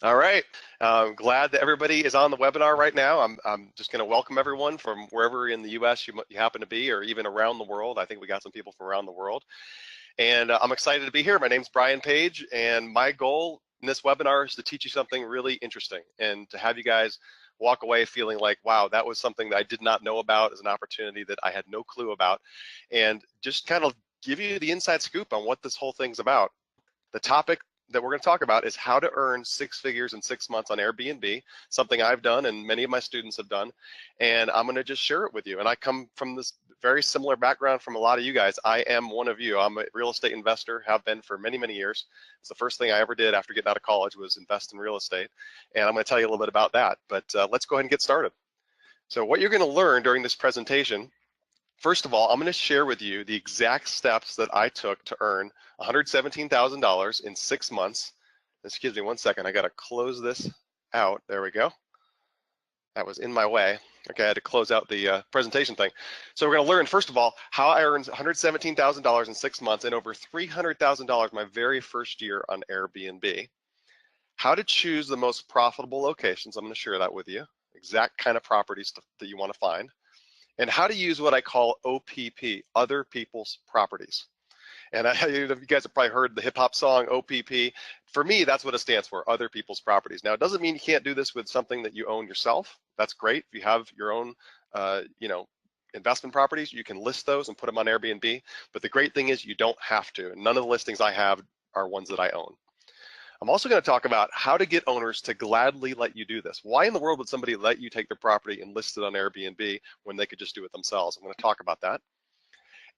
All right. Glad that everybody is on the webinar right now. I'm just going to welcome everyone from wherever in the U.S. you happen to be, or even around the world. I think we got some people from around the world. And I'm excited to be here. My name's Brian Page, and my goal in this webinar is to teach you something really interesting and to have you guys walk away feeling like, wow, that was something that I did not know about as an opportunity that I had no clue about, and just kind of give you the inside scoop on what this whole thing's about. The topic that we're going to talk about is how to earn 6 figures in 6 months on Airbnb, something I've done and many of my students have done, and I'm going to just share it with you. And I come from this very similar background from a lot of you guys. I am one of you. I'm a real estate investor, have been for many, many years. It's the first thing I ever did after getting out of college was invest in real estate, and I'm going to tell you a little bit about that. But let's go ahead and get started. So what you're going to learn during this presentation, first of all, I'm going to share with you the exact steps that I took to earn $117,000 in 6 months. Excuse me one second, I got to close this out. There we go. That was in my way. Okay, I had to close out the presentation thing. So we're going to learn, first of all, how I earned $117,000 in 6 months and over $300,000 my very first year on Airbnb. How to choose the most profitable locations. I'm going to share that with you. Exact kind of properties that you want to find. And how to use what I call OPP, other people's properties. And you guys have probably heard the hip hop song OPP. For me, that's what it stands for, other people's properties. Now, it doesn't mean you can't do this with something that you own yourself. That's great. If you have your own, investment properties, you can list those and put them on Airbnb. But the great thing is you don't have to. None of the listings I have are ones that I own. I'm also going to talk about how to get owners to gladly let you do this. Why in the world would somebody let you take their property and list it on Airbnb when they could just do it themselves? I'm going to talk about that.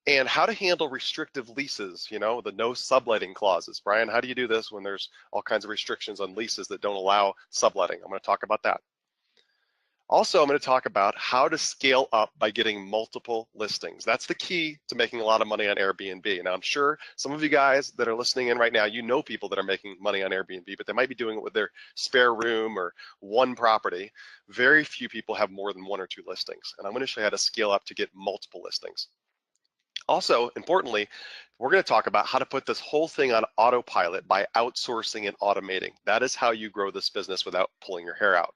And how to handle restrictive leases, the no subletting clauses. Brian, how do you do this when there's all kinds of restrictions on leases that don't allow subletting? I'm going to talk about that. Also, I'm going to talk about how to scale up by getting multiple listings. That's the key to making a lot of money on Airbnb. Now, I'm sure some of you guys that are listening in right now, you know people that are making money on Airbnb, but they might be doing it with their spare room or one property. Very few people have more than 1 or 2 listings. And I'm going to show you how to scale up to get multiple listings. Also, importantly, we're going to talk about how to put this whole thing on autopilot by outsourcing and automating. That is how you grow this business without pulling your hair out.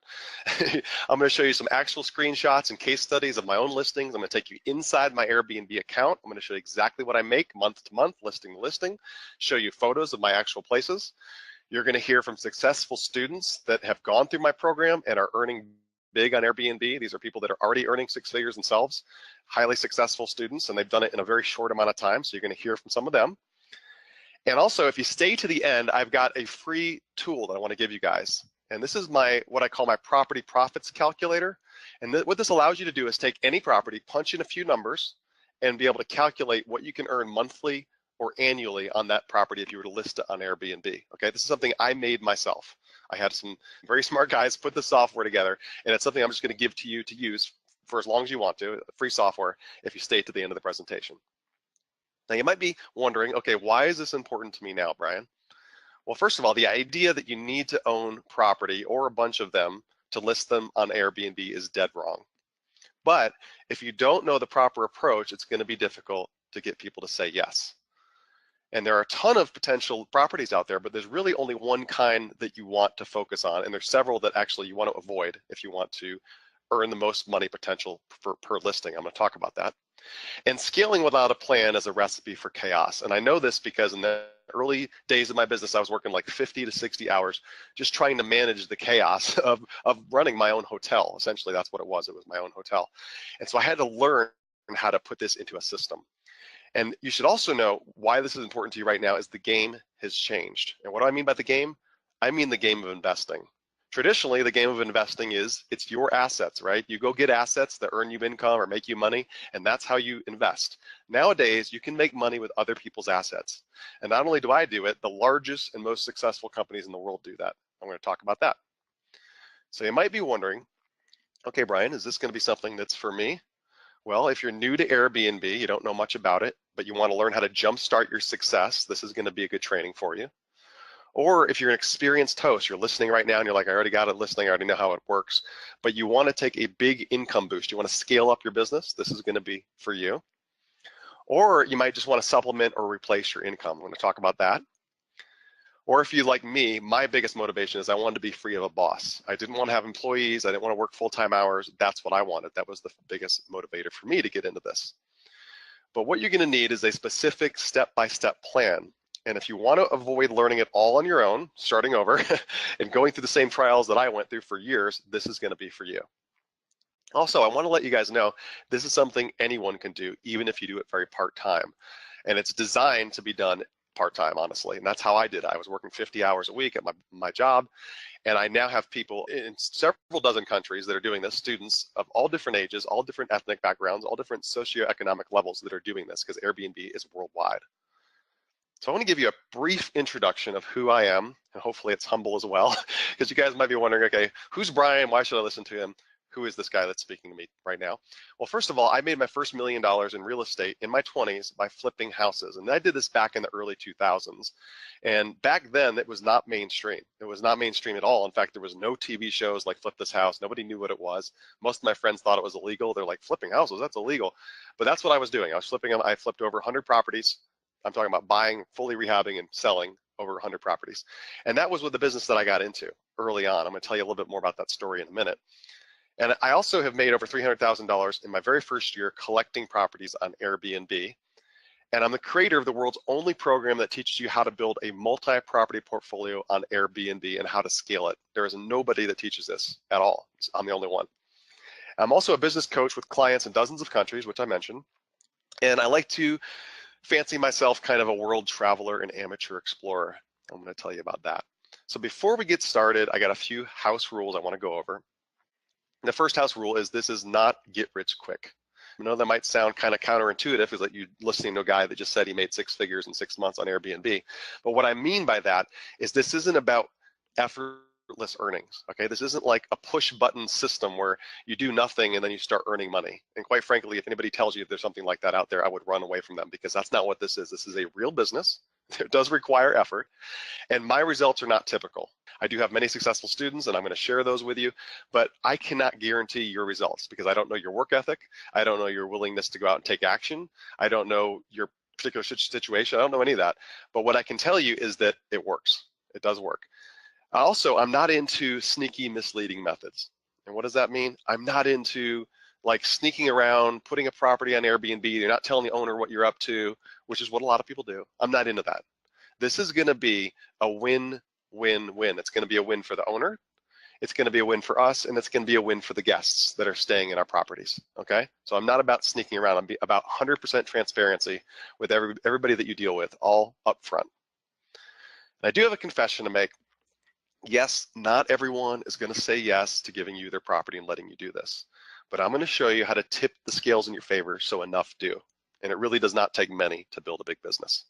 I'm going to show you some actual screenshots and case studies of my own listings. I'm going to take you inside my Airbnb account. I'm going to show you exactly what I make month to month, listing to listing, show you photos of my actual places. You're going to hear from successful students that have gone through my program and are earning big on Airbnb. These are people that are already earning 6 figures themselves, highly successful students, and they've done it in a very short amount of time. So you're going to hear from some of them. And also, if you stay to the end, I've got a free tool that I want to give you guys. And this is what I call my property profits calculator. And what this allows you to do is take any property, punch in a few numbers, and be able to calculate what you can earn monthly or annually on that property if you were to list it on Airbnb. Okay, this is something I made myself. I had some very smart guys put the software together, and it's something I'm just going to give to you to use for as long as you want to, free software, if you stay to the end of the presentation. Now, you might be wondering, okay, why is this important to me now, Brian? Well, first of all, the idea that you need to own property or a bunch of them to list them on Airbnb is dead wrong. But if you don't know the proper approach, it's going to be difficult to get people to say yes. And there are a ton of potential properties out there, but there's really only one kind that you want to focus on. And there's several that actually you want to avoid if you want to earn the most money potential per listing. I'm going to talk about that. And scaling without a plan is a recipe for chaos. And I know this because in the early days of my business, I was working like 50 to 60 hours just trying to manage the chaos of running my own hotel. Essentially, that's what it was. It was my own hotel. And so I had to learn how to put this into a system. And you should also know why this is important to you right now is the game has changed. And what do I mean by the game? I mean the game of investing. Traditionally, the game of investing is it's your assets, right? You go get assets that earn you income or make you money, and that's how you invest. Nowadays, you can make money with other people's assets. And not only do I do it, the largest and most successful companies in the world do that. I'm going to talk about that. So you might be wondering, okay, Brian, is this going to be something that's for me? Well, if you're new to Airbnb, you don't know much about it, but you want to learn how to jumpstart your success, this is going to be a good training for you. Or if you're an experienced host, you're listening right now and you're like, I already got it listening, I already know how it works, but you want to take a big income boost, you want to scale up your business, this is going to be for you. Or you might just want to supplement or replace your income. I'm going to talk about that. Or if you like me, my biggest motivation is I wanted to be free of a boss. I didn't want to have employees. I didn't want to work full-time hours. That's what I wanted. That was the biggest motivator for me to get into this. But what you're going to need is a specific step-by-step plan. And if you want to avoid learning it all on your own, starting over, and going through the same trials that I went through for years, this is going to be for you. Also, I want to let you guys know this is something anyone can do, even if you do it very part-time. And it's designed to be done part-time, honestly. And that's how I did it. I was working 50 hours a week at my job. And I now have people in several dozen countries that are doing this, students of all different ages, all different ethnic backgrounds, all different socioeconomic levels that are doing this, because Airbnb is worldwide. So I want to give you a brief introduction of who I am, and hopefully it's humble as well, because you guys might be wondering, okay, who's Brian? Why should I listen to him? Who is this guy that's speaking to me right now? Well, first of all, I made my first $1 million in real estate in my 20s by flipping houses. And I did this back in the early 2000s. And back then, it was not mainstream. It was not mainstream at all. In fact, there was no TV shows like Flip This House. Nobody knew what it was. Most of my friends thought it was illegal. They're like, flipping houses, that's illegal. But that's what I was doing. I was flipping them. I flipped over 100 properties. I'm talking about buying, fully rehabbing, and selling over 100 properties. And that was what the business that I got into early on. I'm going to tell you a little bit more about that story in a minute. And I also have made over $300,000 in my very first year collecting properties on Airbnb. And I'm the creator of the world's only program that teaches you how to build a multi-property portfolio on Airbnb and how to scale it. There is nobody that teaches this at all. I'm the only one. I'm also a business coach with clients in dozens of countries, which I mentioned. And I like to fancy myself kind of a world traveler and amateur explorer. I'm going to tell you about that. So before we get started, I got a few house rules I want to go over. The first house rule is this is not get rich quick. I know that might sound kind of counterintuitive, is like you listening to a guy that just said he made 6 figures in 6 months on Airbnb. But what I mean by that is this isn't about effortless earnings, okay? This isn't like a push button system where you do nothing and then you start earning money. And quite frankly, if anybody tells you there's something like that out there, I would run away from them, because that's not what this is. This is a real business. It does require effort, and my results are not typical. I do have many successful students, and I'm going to share those with you, but I cannot guarantee your results because I don't know your work ethic. I don't know your willingness to go out and take action. I don't know your particular situation. I don't know any of that. But what I can tell you is that it works. It does work. Also, I'm not into sneaky, misleading methods. And what does that mean? I'm not into like sneaking around, putting a property on Airbnb. You're not telling the owner what you're up to, which is what a lot of people do. I'm not into that. This is going to be a win-win-win. It's going to be a win for the owner, it's going to be a win for us, and it's going to be a win for the guests that are staying in our properties, okay? So I'm not about sneaking around. I'm about 100% transparency with everybody that you deal with, all up front. And I do have a confession to make. Yes, not everyone is going to say yes to giving you their property and letting you do this, but I'm going to show you how to tip the scales in your favor so enough do. And it really does not take many to build a big business.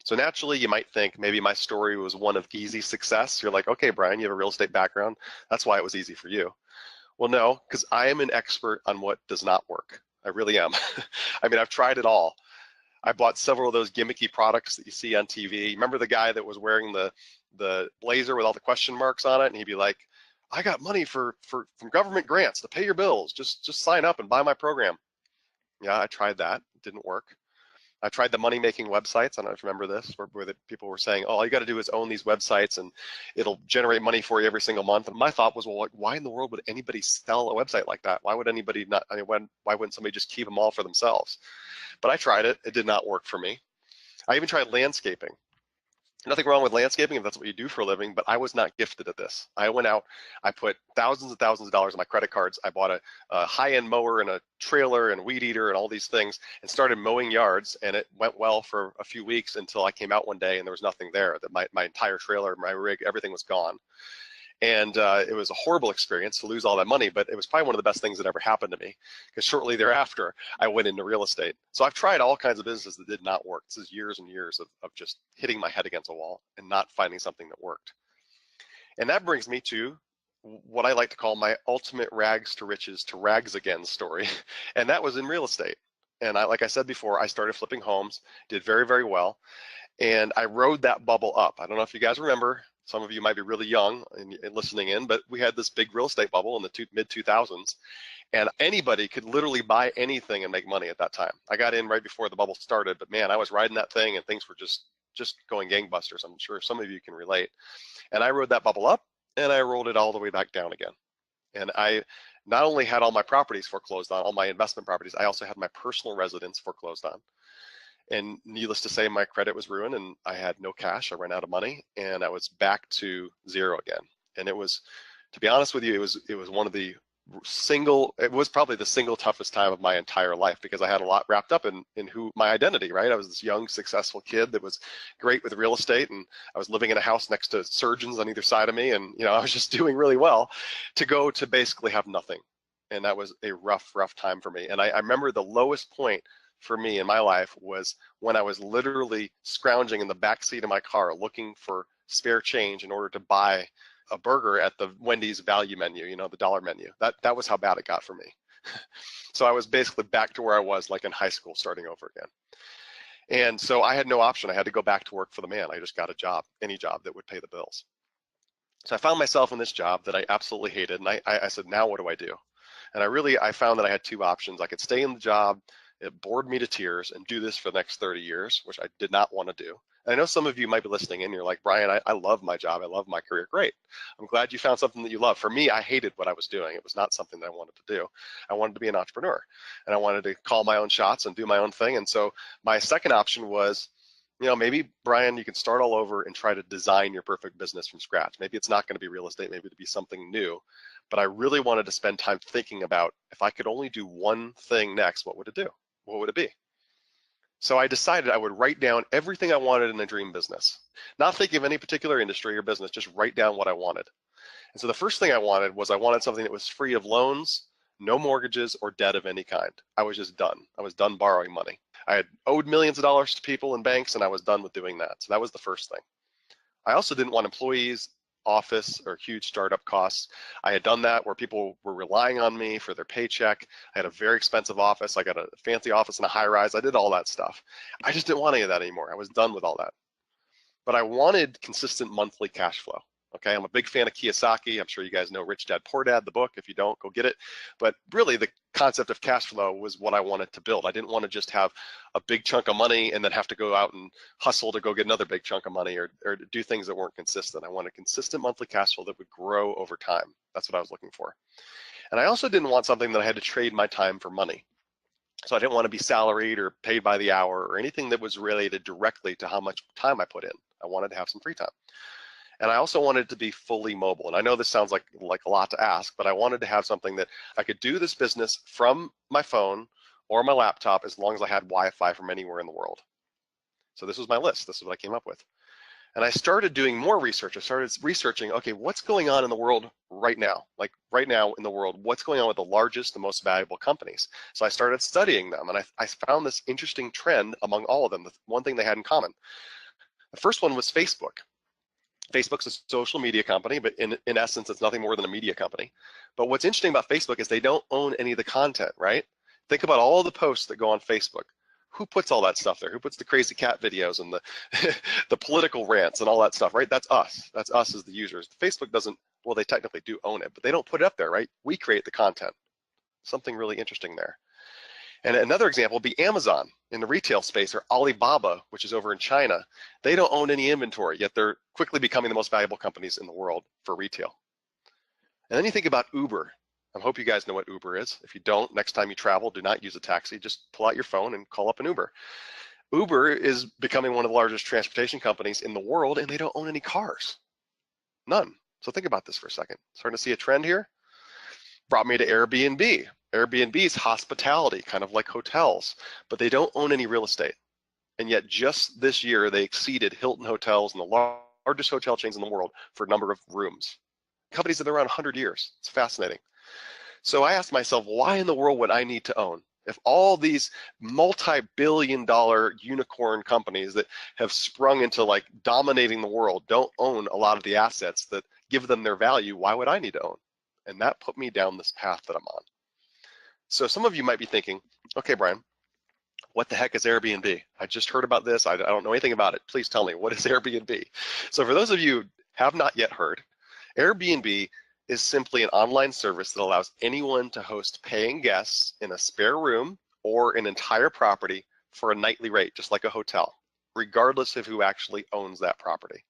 So naturally, you might think maybe my story was one of easy success. You're like, okay, Brian, you have a real estate background. That's why it was easy for you. Well, no, because I am an expert on what does not work. I really am. I mean, I've tried it all. I bought several of those gimmicky products that you see on TV. Remember the guy that was wearing the blazer with all the question marks on it, and he'd be like, I got money from government grants to pay your bills. Just sign up and buy my program. Yeah, I tried that. It didn't work. I tried the money-making websites. I don't know if you remember this, where the people were saying, oh, all you got to do is own these websites and it'll generate money for you every single month. And my thought was, well, why in the world would anybody sell a website like that? Why would anybody not, I mean, why wouldn't somebody just keep them all for themselves? But I tried it. It did not work for me. I even tried landscaping. Nothing wrong with landscaping if that's what you do for a living, but I was not gifted at this. I went out, I put thousands and thousands of dollars on my credit cards. I bought a high-end mower and a trailer and a weed eater and all these things and started mowing yards, and it went well for a few weeks until I came out one day and there was nothing there. That my entire trailer, my rig, everything was gone. And it was a horrible experience to lose all that money, but it was probably one of the best things that ever happened to me, because shortly thereafter, I went into real estate. So I've tried all kinds of businesses that did not work. This is years and years of just hitting my head against a wall and not finding something that worked. And that brings me to what I like to call my ultimate rags to riches to rags again story, and that was in real estate. And like I said before, I started flipping homes, did very, very well, and I rode that bubble up. I don't know if you guys remember. Some of you might be really young and listening in, but we had this big real estate bubble in the mid-2000s, and anybody could literally buy anything and make money at that time. I got in right before the bubble started, but man, I was riding that thing and things were just just going gangbusters. I'm sure some of you can relate. And I rode that bubble up, and I rolled it all the way back down again. And I not only had all my properties foreclosed on, all my investment properties, I also had my personal residence foreclosed on. And needless to say, my credit was ruined, and I had no cash. I ran out of money, and I was back to zero again. And it was, to be honest with you, it was one of the it was probably the single toughest time of my entire life, because I had a lot wrapped up in who my identity, right? I was this young, successful kid that was great with real estate, and I was living in a house next to surgeons on either side of me, and I was just doing really well, to go to basically have nothing. And that was a rough time for me. And I remember the lowest point for me in my life was when I was literally scrounging in the back seat of my car looking for spare change in order to buy a burger at the Wendy's value menu, the dollar menu. That was how bad it got for me. So I was basically back to where I was, like in high school, starting over again. And so I had no option. I had to go back to work for the man. I just got a job, any job that would pay the bills. So I found myself in this job that I absolutely hated. And I said, now what do I do? And I found that I had two options. I could stay in the job, it bored me to tears, and do this for the next 30 years, which I did not want to do. And I know some of you might be listening and you're like, Brian, I love my job. I love my career. Great. I'm glad you found something that you love. For me, I hated what I was doing. It was not something that I wanted to do. I wanted to be an entrepreneur, and I wanted to call my own shots and do my own thing. And so my second option was, maybe, Brian, you can start all over and try to design your perfect business from scratch. Maybe it's not going to be real estate. Maybe it'll be something new. But I really wanted to spend time thinking about, if I could only do one thing next, what would it do? What would it be? So I decided I would write down everything I wanted in a dream business, not thinking of any particular industry or business, just write down what I wanted. And so the first thing I wanted something that was free of loans, no mortgages, or debt of any kind. I was just done. I was done borrowing money. I had owed millions of dollars to people and banks, and I was done with doing that. So that was the first thing. I also didn't want employees, office, or huge startup costs. I had done that where people were relying on me for their paycheck. I had a very expensive office. I got a fancy office in a high rise. I did all that stuff. I just didn't want any of that anymore. I was done with all that. But I wanted consistent monthly cash flow. Okay, I'm a big fan of Kiyosaki. I'm sure you guys know Rich Dad Poor Dad, the book. If you don't, go get it. But really, the concept of cash flow was what I wanted to build. I didn't want to just have a big chunk of money and then have to go out and hustle to go get another big chunk of money, or do things that weren't consistent. I wanted consistent monthly cash flow that would grow over time. That's what I was looking for. And I also didn't want something that I had to trade my time for money. So I didn't want to be salaried or paid by the hour or anything that was related directly to how much time I put in. I wanted to have some free time. And I also wanted to be fully mobile. And I know this sounds like a lot to ask, but I wanted to have something that I could do this business from my phone or my laptop as long as I had Wi-Fi from anywhere in the world. So this was my list. This is what I came up with. And I started doing more research. I started researching, okay, what's going on in the world right now? Like right now in the world, what's going on with the largest, the most valuable companies? So I started studying them, and I found this interesting trend among all of them. The one thing they had in common. The first one was Facebook. Facebook's a social media company, but in essence, it's nothing more than a media company. But what's interesting about Facebook is they don't own any of the content, right? Think about all the posts that go on Facebook. Who puts all that stuff there? Who puts the crazy cat videos and the the political rants and all that stuff, right? That's us. That's us as the users. Facebook doesn't, well, they technically do own it, but they don't put it up there, right? We create the content. Something really interesting there. And another example would be Amazon in the retail space, or Alibaba, which is over in China. They don't own any inventory, yet they're quickly becoming the most valuable companies in the world for retail. And then you think about Uber. I hope you guys know what Uber is. If you don't, next time you travel, do not use a taxi. Just pull out your phone and call up an Uber. Uber is becoming one of the largest transportation companies in the world, and they don't own any cars. None. So think about this for a second. Starting to see a trend here? Brought me to Airbnb. Airbnb is hospitality, kind of like hotels, but they don't own any real estate. And yet just this year, they exceeded Hilton Hotels and the largest hotel chains in the world for number of rooms. Companies that have been around 100 years. It's fascinating. So I asked myself, why in the world would I need to own? If all these multi-billion-dollar unicorn companies that have sprung into like dominating the world don't own a lot of the assets that give them their value, why would I need to own? And that put me down this path that I'm on. So some of you might be thinking, okay, Brian, what the heck is Airbnb? I just heard about this. I don't know anything about it. Please tell me, what is Airbnb? So for those of you who have not yet heard, Airbnb is simply an online service that allows anyone to host paying guests in a spare room or an entire property for a nightly rate, just like a hotel, regardless of who actually owns that property.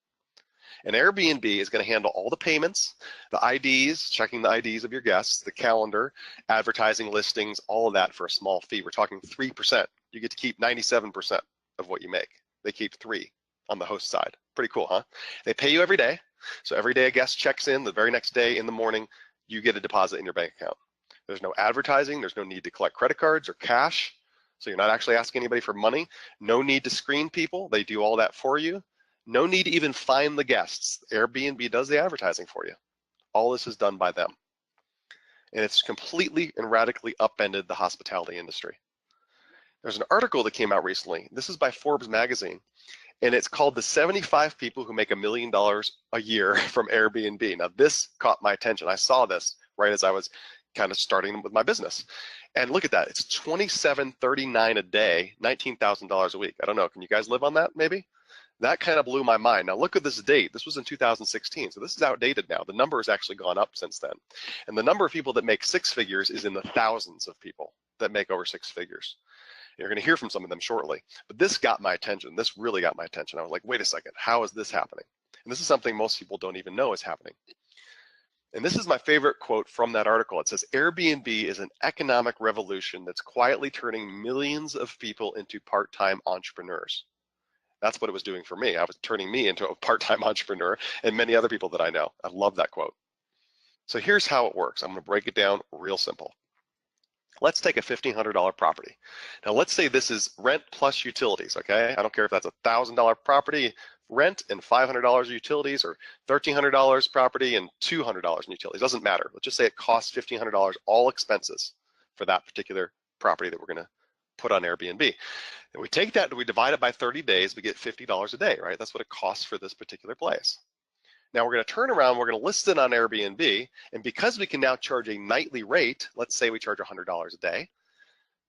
And Airbnb is going to handle all the payments, the IDs, checking the IDs of your guests, the calendar, advertising, listings, all of that for a small fee. We're talking 3%. You get to keep 97% of what you make. They keep 3 on the host side. Pretty cool, huh? They pay you every day. So every day a guest checks in, the very next day in the morning, you get a deposit in your bank account. There's no advertising. There's no need to collect credit cards or cash. So you're not actually asking anybody for money. No need to screen people. They do all that for you. No need to even find the guests. Airbnb does the advertising for you. All this is done by them. And it's completely and radically upended the hospitality industry. There's an article that came out recently. This is by Forbes magazine, and it's called The 75 People Who Make $1 Million a Year from Airbnb. Now, this caught my attention. I saw this right as I was kind of starting with my business. And look at that. It's $27.39 a day, $19,000 a week. I don't know. Can you guys live on that maybe? That kind of blew my mind. Now look at this date. This was in 2016, so this is outdated now. The number has actually gone up since then. And the number of people that make 6 figures is in the thousands of people that make over 6 figures. You're going to hear from some of them shortly. But this got my attention. This really got my attention. I was like, wait a second, how is this happening? And this is something most people don't even know is happening. And this is my favorite quote from that article. It says, Airbnb is an economic revolution that's quietly turning millions of people into part-time entrepreneurs. That's what it was doing for me. I was turning me into a part-time entrepreneur and many other people that I know. I love that quote. So here's how it works. I'm going to break it down real simple. Let's take a $1,500 property. Now let's say this is rent plus utilities, okay? I don't care if that's a $1,000 property rent and $500 utilities, or $1,300 property and $200 in utilities. Doesn't matter. Let's just say it costs $1,500 all expenses for that particular property that we're going to put on Airbnb. And we take that and we divide it by 30 days, we get $50 a day, right? That's what it costs for this particular place. Now we're going to turn around, we're going to list it on Airbnb, and because we can now charge a nightly rate, let's say we charge $100 a day,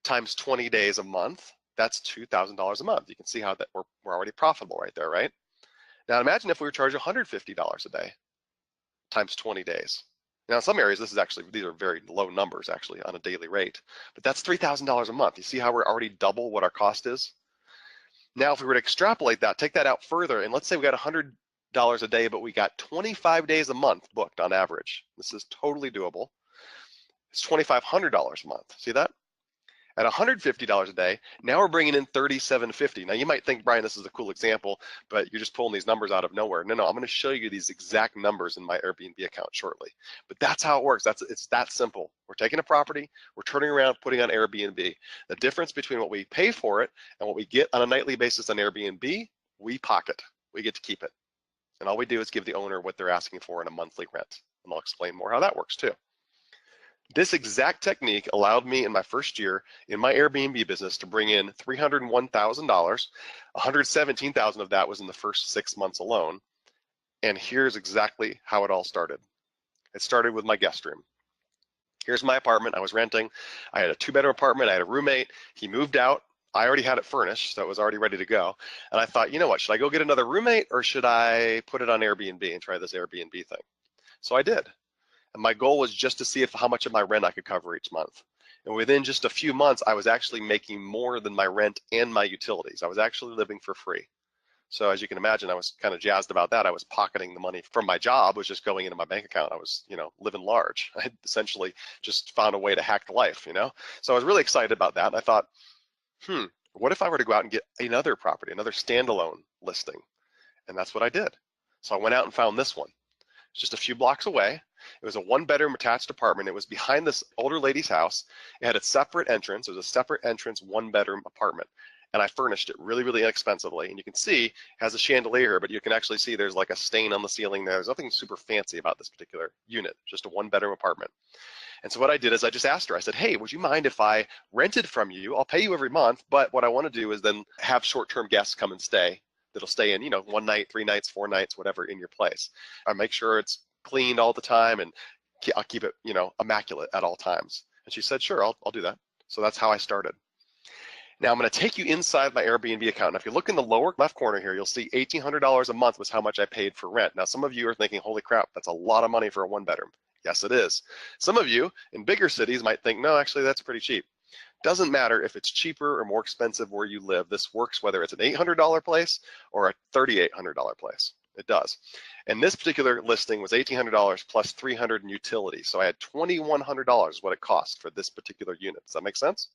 times 20 days a month, that's $2,000 a month. You can see how that we're already profitable right there, right? Now imagine if we were charging $150 a day, times 20 days. Now in some areas, these are very low numbers actually on a daily rate, but that's $3,000 a month. You see how we're already double what our cost is? Now if we were to extrapolate that, take that out further, and let's say we got $100 a day, but we got 25 days a month booked on average. This is totally doable. It's $2,500 a month. See that? At $150 a day, now we're bringing in $3,750. Now you might think, Brian, this is a cool example, but you're just pulling these numbers out of nowhere. No, I'm going to show you these exact numbers in my Airbnb account shortly. But that's how it works. It's that simple. We're taking a property, we're turning around, putting on Airbnb. The difference between what we pay for it and what we get on a nightly basis on Airbnb, we pocket. We get to keep it. And all we do is give the owner what they're asking for in a monthly rent. And I'll explain more how that works too. This exact technique allowed me in my first year in my Airbnb business to bring in $301,000. $117,000 of that was in the first 6 months alone. And here's exactly how it all started. It started with my guest room. Here's my apartment I was renting. I had a 2-bedroom apartment. I had a roommate. He moved out. I already had it furnished, so it was already ready to go. And I thought, you know what, should I go get another roommate or should I put it on Airbnb and try this Airbnb thing? So I did. And my goal was just to see how much of my rent I could cover each month. And within just a few months, I was actually making more than my rent and my utilities. I was actually living for free. So as you can imagine, I was kind of jazzed about that. I was pocketing the money from my job, was just going into my bank account. I was, living large. I had essentially just found a way to hack life, So I was really excited about that. And I thought, what if I were to go out and get another property, another standalone listing? And that's what I did. So I went out and found this one. It's just a few blocks away. It was a 1-bedroom attached apartment. It was behind this older lady's house. It had a separate entrance. It was a separate entrance 1-bedroom apartment. And I furnished it really, really inexpensively. And you can see it has a chandelier here, but you can actually see there's like a stain on the ceiling there. There's nothing super fancy about this particular unit, just a 1-bedroom apartment. And so what I did is I just asked her, I said, hey, would you mind if I rented from you? I'll pay you every month, but what I want to do is then have short-term guests come and stay. That'll stay in, 1 night, 3 nights, 4 nights, whatever, in your place. I make sure it's cleaned all the time, and I'll keep it, immaculate at all times. And she said, sure, I'll do that. So that's how I started. Now I'm going to take you inside my Airbnb account. Now, if you look in the lower left corner here, you'll see $1,800 a month was how much I paid for rent. Now, some of you are thinking, holy crap, that's a lot of money for a 1-bedroom. Yes, it is. Some of you in bigger cities might think, no, actually, that's pretty cheap. Doesn't matter if it's cheaper or more expensive where you live. This works whether it's an $800 place or a $3,800 place. It does. And this particular listing was $1,800 plus $300 in utilities. So I had $2,100 what it cost for this particular unit. Does that make sense?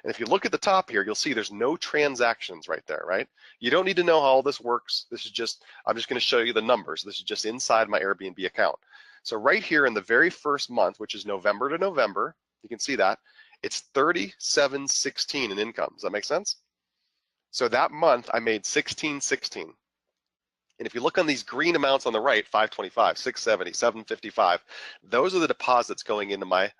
And if you look at the top here, you'll see there's no transactions right there, right? You don't need to know how all this works. This is just, I'm just going to show you the numbers. This is just inside my Airbnb account. So right here in the very first month, which is November to November, you can see that, it's $37.16 in income. Does that make sense? So that month I made $16.16. And if you look on these green amounts on the right, 525, 670, 755, those are the deposits going into my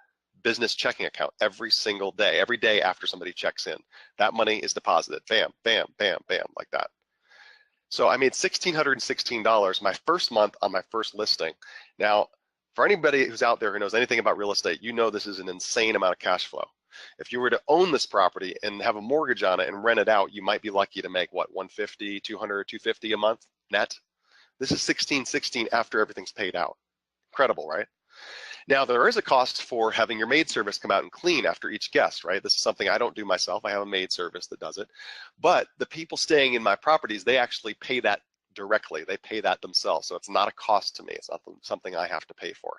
business checking account every single day, every day after somebody checks in. That money is deposited, bam, bam, bam, bam, like that. So I made $1,616 my first month on my first listing. Now, for anybody who's out there who knows anything about real estate, you know this is an insane amount of cash flow. If you were to own this property and have a mortgage on it and rent it out, you might be lucky to make what, 150, 200, 250 a month net? This is $1,616 after everything's paid out. Incredible, right? Now, there is a cost for having your maid service come out and clean after each guest, right? This is something I don't do myself. I have a maid service that does it. But the people staying in my properties, they actually pay that directly. They pay that themselves. So it's not a cost to me. It's not something I have to pay for.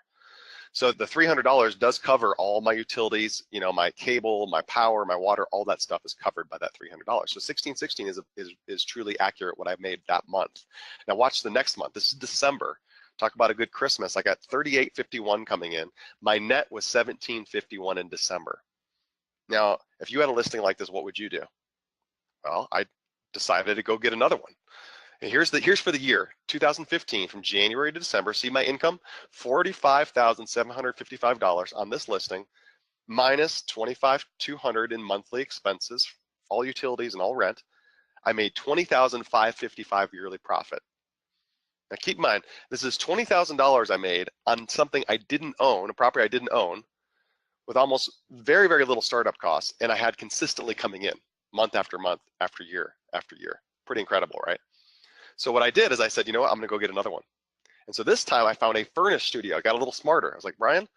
So the $300 does cover all my utilities, you know, my cable, my power, my water, all that stuff is covered by that $300. So $1,616 is truly accurate what I made that month. Now watch the next month. This is December. Talk about a good Christmas. I got $38.51 coming in. My net was $17.51 in December. Now, if you had a listing like this, what would you do? Well, I decided to go get another one. And here's for the year 2015 from January to December. See my income, $45,755 on this listing, minus $25,200 in monthly expenses, all utilities and all rent. I made $20,555 yearly profit. Now keep in mind, this is $20,000 I made on something I didn't own, a property I didn't own, with almost very, very little startup costs, and I had consistently coming in month after month, after year after year. Pretty incredible, right? So what I did is I said, you know what, I'm gonna go get another one. And so this time I found a furnished studio. I got a little smarter. I was like, Brian,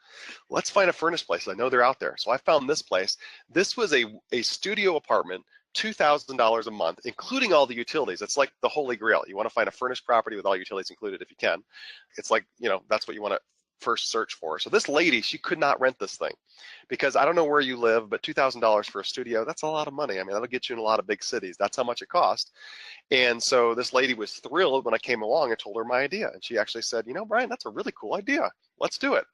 let's find a furnished place. I know they're out there. So I found this place. This was a studio apartment, $2,000 a month, including all the utilities. It's like the holy grail. You want to find a furnished property with all utilities included if you can. It's like, you know, that's what you want to first search for. So this lady, she could not rent this thing because I don't know where you live, but $2,000 for a studio, that's a lot of money. I mean, that'll get you in a lot of big cities. That's how much it cost. And so this lady was thrilled when I came along and told her my idea. And she actually said, you know, Brian, that's a really cool idea. Let's do it.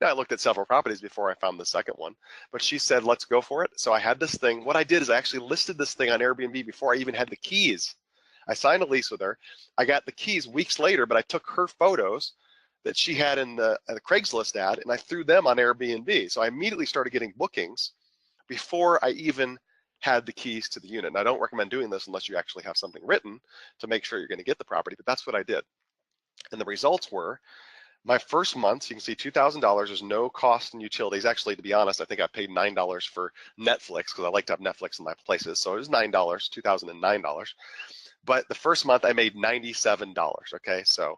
Now, I looked at several properties before I found the second one, but she said, let's go for it. So I had this thing. What I did is I actually listed this thing on Airbnb before I even had the keys. I signed a lease with her. I got the keys weeks later, but I took her photos that she had in the Craigslist ad, and I threw them on Airbnb. So I immediately started getting bookings before I even had the keys to the unit. And I don't recommend doing this unless you actually have something written to make sure you're going to get the property, but that's what I did. And the results were, my first month, you can see $2,000, there's no cost in utilities. Actually, to be honest, I think I paid $9 for Netflix because I like to have Netflix in my places. So it was $9, $2,009. But the first month I made $97, okay? So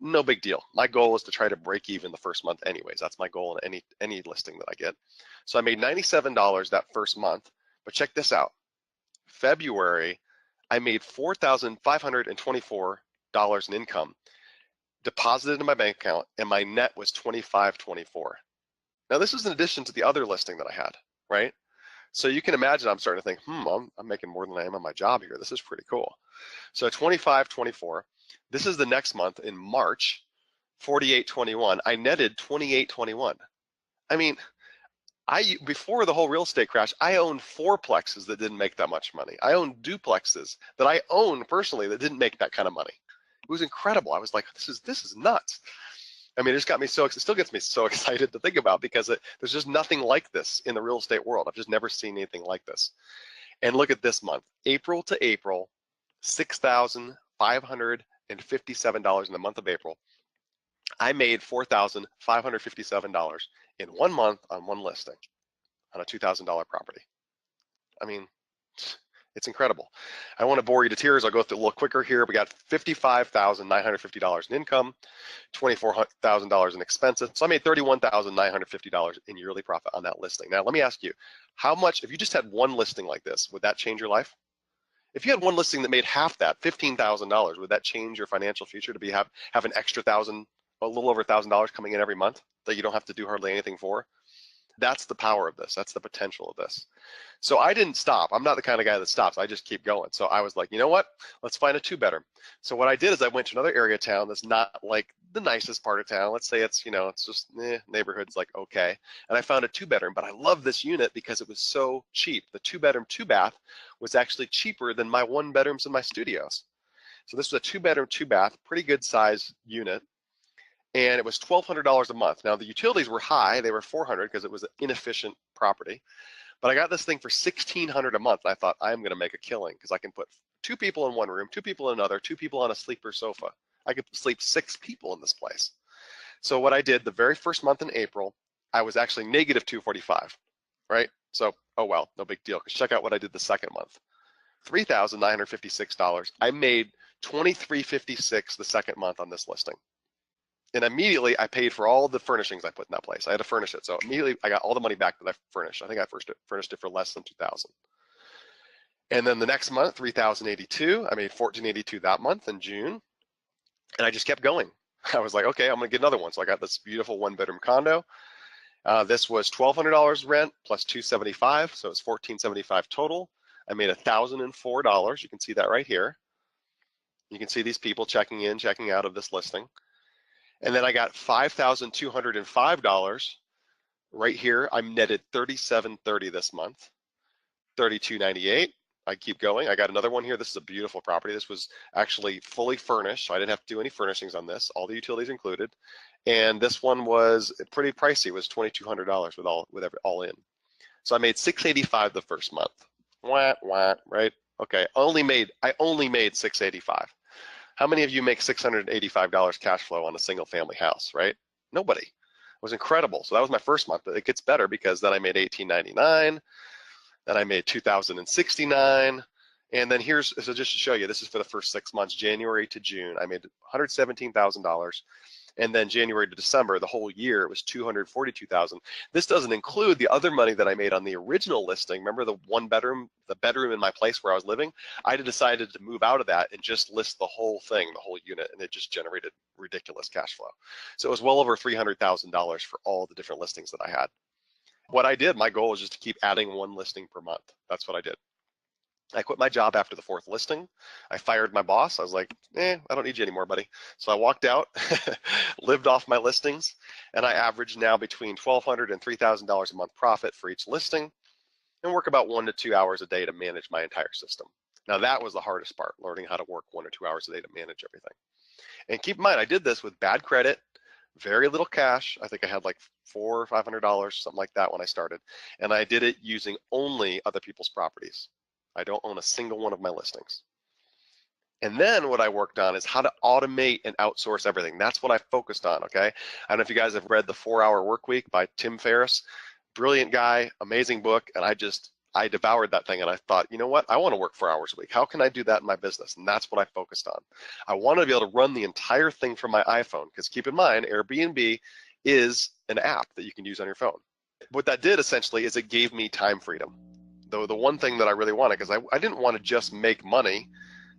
no big deal. My goal is to try to break even the first month anyways. That's my goal in any listing that I get. So I made $97 that first month, but check this out. February, I made $4,524 in income deposited in my bank account, and my net was $25.24. Now this is in addition to the other listing that I had, right? So you can imagine I'm starting to think, I'm making more than I am on my job here. This is pretty cool. So $25.24. This is the next month in March, $48.21. I netted $28.21. I mean, before the whole real estate crash, I owned fourplexes that didn't make that much money. I owned duplexes that I owned personally that didn't make that kind of money. It was incredible. I was like, this is nuts. I mean, it just got me so, it still gets me so excited to think about because there's just nothing like this in the real estate world. I've just never seen anything like this. And look at this month, April to April, $6,557 in the month of April. I made $4,557 in 1 month on one listing on a $2,000 property. I mean, It's incredible. I want to bore you to tears. I'll go through a little quicker here. We got $55,950 in income, $24,000 in expenses. So I made $31,950 in yearly profit on that listing. Now, let me ask you, how much, if you just had one listing like this, would that change your life? If you had one listing that made half that, $15,000, would that change your financial future to have an extra thousand, a little over $1,000 coming in every month that you don't have to do hardly anything for? That's the power of this. That's the potential of this. So I didn't stop. I'm not the kind of guy that stops. I just keep going. So I was like, you know what? Let's find a two-bedroom. So what I did is I went to another area of town that's not like the nicest part of town. Let's say it's, it's just neighborhood's like okay. And I found a two-bedroom, but I love this unit because it was so cheap. The two-bedroom, two-bath was actually cheaper than my one-bedrooms in my studios. So this was a two-bedroom, two-bath, pretty good size unit. And it was $1,200 a month. Now the utilities were high; they were $400 because it was an inefficient property. But I got this thing for $1,600 a month. I thought I'm going to make a killing because I can put two people in one room, two people in another, two people on a sleeper sofa. I could sleep 6 people in this place. So what I did the very first month in April, I was actually negative 245, right? So oh well, no big deal. Because check out what I did the second month, $3,956. I made $2,356 the second month on this listing. And immediately I paid for all the furnishings I put in that place. I had to furnish it. So immediately I got all the money back that I furnished. I think I furnished it for less than $2,000. And then the next month, $3,082. I made $1,482 that month in June. And I just kept going. I was like, okay, I'm going to get another one. So I got this beautiful one-bedroom condo. This was $1,200 rent plus $275. So it's $1,475 total. I made $1,004. You can see that right here. You can see these people checking in, checking out of this listing. And then I got $5,205 right here. I'm netted $3,730 this month, $3,298. I keep going. I got another one here. This is a beautiful property. This was actually fully furnished, so I didn't have to do any furnishings on this. All the utilities included. And this one was pretty pricey. It was $2,200 with all in. So I made $685 the first month. Wah, wah, right? Okay. I only made $685. How many of you make $685 cash flow on a single family house, right? Nobody. It was incredible. So that was my first month, but it gets better because then I made $1,899, then I made $2,069, and then so just to show you, this is for the first 6 months, January to June, I made $117,000. And then January to December, the whole year, it was $242,000. This doesn't include the other money that I made on the original listing. Remember the one bedroom, the bedroom in my place where I was living? I decided to move out of that and just list the whole thing, the whole unit, and it just generated ridiculous cash flow. So it was well over $300,000 for all the different listings that I had. What I did, my goal was just to keep adding one listing per month. That's what I did. I quit my job after the 4th listing. I fired my boss. I was like, I don't need you anymore, buddy. So I walked out, lived off my listings, and I average now between $1,200 and $3,000 a month profit for each listing and work about 1 to 2 hours a day to manage my entire system. Now that was the hardest part, learning how to work 1 or 2 hours a day to manage everything. And keep in mind, I did this with bad credit, very little cash. I think I had like $400 or $500, something like that when I started. And I did it using only other people's properties. I don't own a single one of my listings. And then what I worked on is how to automate and outsource everything. That's what I focused on, okay? I don't know if you guys have read The 4-Hour Workweek by Tim Ferriss. Brilliant guy, amazing book, and I devoured that thing and I thought, you know what? I want to work 4 hours a week. How can I do that in my business? And that's what I focused on. I wanted to be able to run the entire thing from my iPhone because keep in mind, Airbnb is an app that you can use on your phone. What that did essentially is it gave me time freedom. The one thing that I really wanted, because I didn't want to just make money,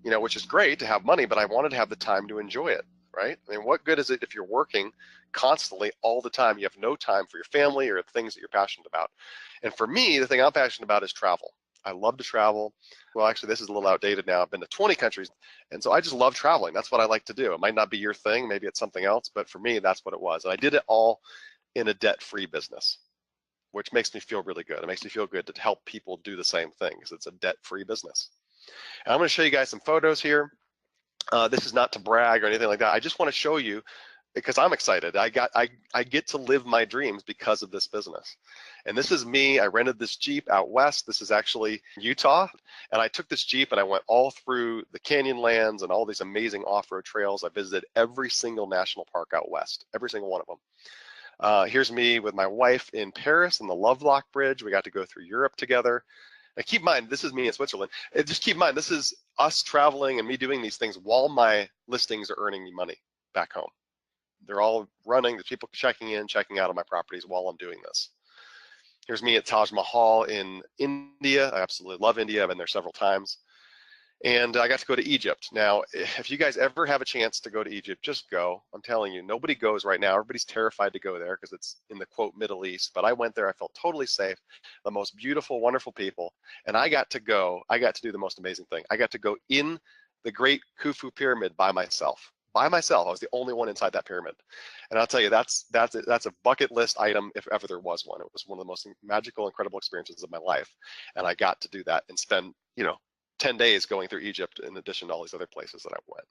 which is great to have money, but I wanted to have the time to enjoy it, right? I mean, what good is it if you're working constantly all the time? You have no time for your family or things that you're passionate about. And for me, the thing I'm passionate about is travel. I love to travel. Well, actually, this is a little outdated now. I've been to 20 countries, and so I just love traveling. That's what I like to do. It might not be your thing. Maybe it's something else, but for me, that's what it was. And I did it all in a debt-free business, which makes me feel really good. It makes me feel good to help people do the same thing because it's a debt-free business. And I'm going to show you guys some photos here. This is not to brag or anything like that. I just want to show you because I'm excited. I get to live my dreams because of this business. And this is me. I rented this Jeep out west. This is actually Utah. And I took this Jeep and I went all through the Canyonlands and all these amazing off-road trails. I visited every single national park out west, every single one of them. Here's me with my wife in Paris in the Lovelock Bridge. We got to go through Europe together. Now keep in mind, this is me in Switzerland. Just keep in mind, this is us traveling and me doing these things while my listings are earning me money back home. They're all running, there's people checking in, checking out of my properties while I'm doing this. Here's me at Taj Mahal in India. I absolutely love India. I've been there several times. And I got to go to Egypt. Now, if you guys ever have a chance to go to Egypt, just go. I'm telling you, nobody goes right now. Everybody's terrified to go there because it's in the quote Middle East. But I went there. I felt totally safe. The most beautiful, wonderful people. And I got to do the most amazing thing. I got to go in the Great Khufu Pyramid by myself. By myself. I was the only one inside that pyramid. And I'll tell you, that's a bucket list item if ever there was one. It was one of the most magical, incredible experiences of my life. And I got to do that and spend, 10 days going through Egypt in addition to all these other places that I went.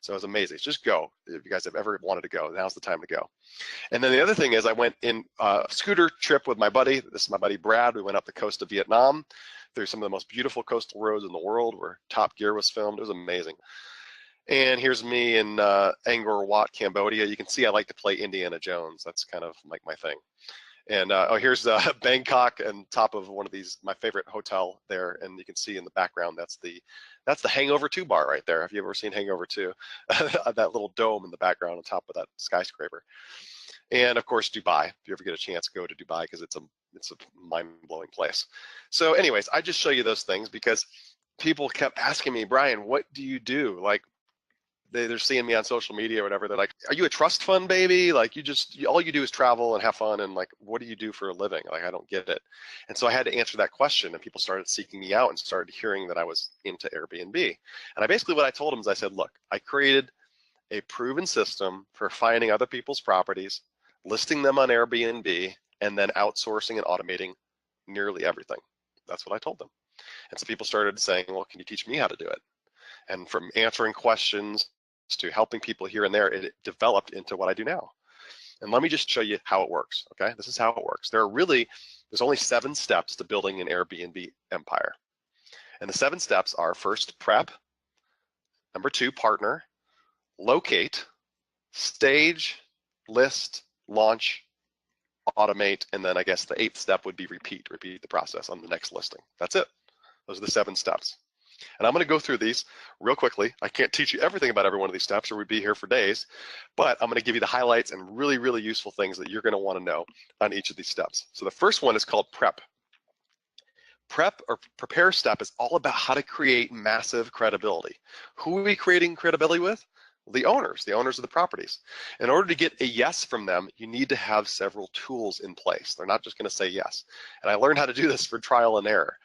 So it was amazing. Just go. If you guys have ever wanted to go, now's the time to go. And then the other thing is I went in a scooter trip with my buddy. This is my buddy Brad. We went up the coast of Vietnam through some of the most beautiful coastal roads in the world where Top Gear was filmed. It was amazing. And here's me in Angkor Wat, Cambodia. You can see I like to play Indiana Jones. That's kind of like my thing. And here's Bangkok and top of one of these, my favorite hotel there. And you can see in the background, that's the Hangover 2 bar right there. Have you ever seen Hangover 2? That little dome in the background on top of that skyscraper. And of course, Dubai. If you ever get a chance, go to Dubai because it's a mind-blowing place. So anyways, I just show you those things because people kept asking me, Brian, what do you do? Like, they're seeing me on social media or whatever. They're like, are you a trust fund baby? Like all you do is travel and have fun. And like, what do you do for a living? Like, I don't get it. And so I had to answer that question and people started seeking me out and started hearing that I was into Airbnb. And what I told them is I said, look, I created a proven system for finding other people's properties, listing them on Airbnb, and then outsourcing and automating nearly everything. That's what I told them. And so people started saying, well, can you teach me how to do it? And from answering questions to helping people here and there, it developed into what I do now. And let me just show you how it works, okay? This is how it works. There's only 7 steps to building an Airbnb empire. And the 7 steps are: first, prep; number 2, partner; locate; stage; list; launch; automate; and then I guess the 8th step would be repeat the process on the next listing. That's it. Those are the 7 steps. And I'm going to go through these real quickly. I can't teach you everything about every one of these steps or we'd be here for days, but I'm going to give you the highlights and really, really useful things that you're going to want to know on each of these steps. So the first one is called prep. Prep or prepare step is all about how to create massive credibility. Who are we creating credibility with? The owners of the properties. In order to get a yes from them, you need to have several tools in place. They're not just going to say yes. And I learned how to do this for trial and error.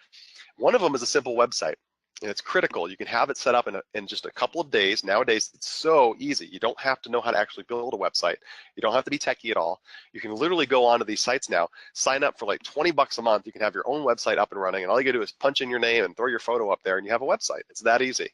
One of them is a simple website. And it's critical. You can have it set up in just a couple of days. Nowadays, it's so easy. You don't have to know how to actually build a website. You don't have to be techie at all. You can literally go onto these sites now, sign up for like 20 bucks a month. You can have your own website up and running, and all you gotta do is punch in your name and throw your photo up there, and you have a website. It's that easy.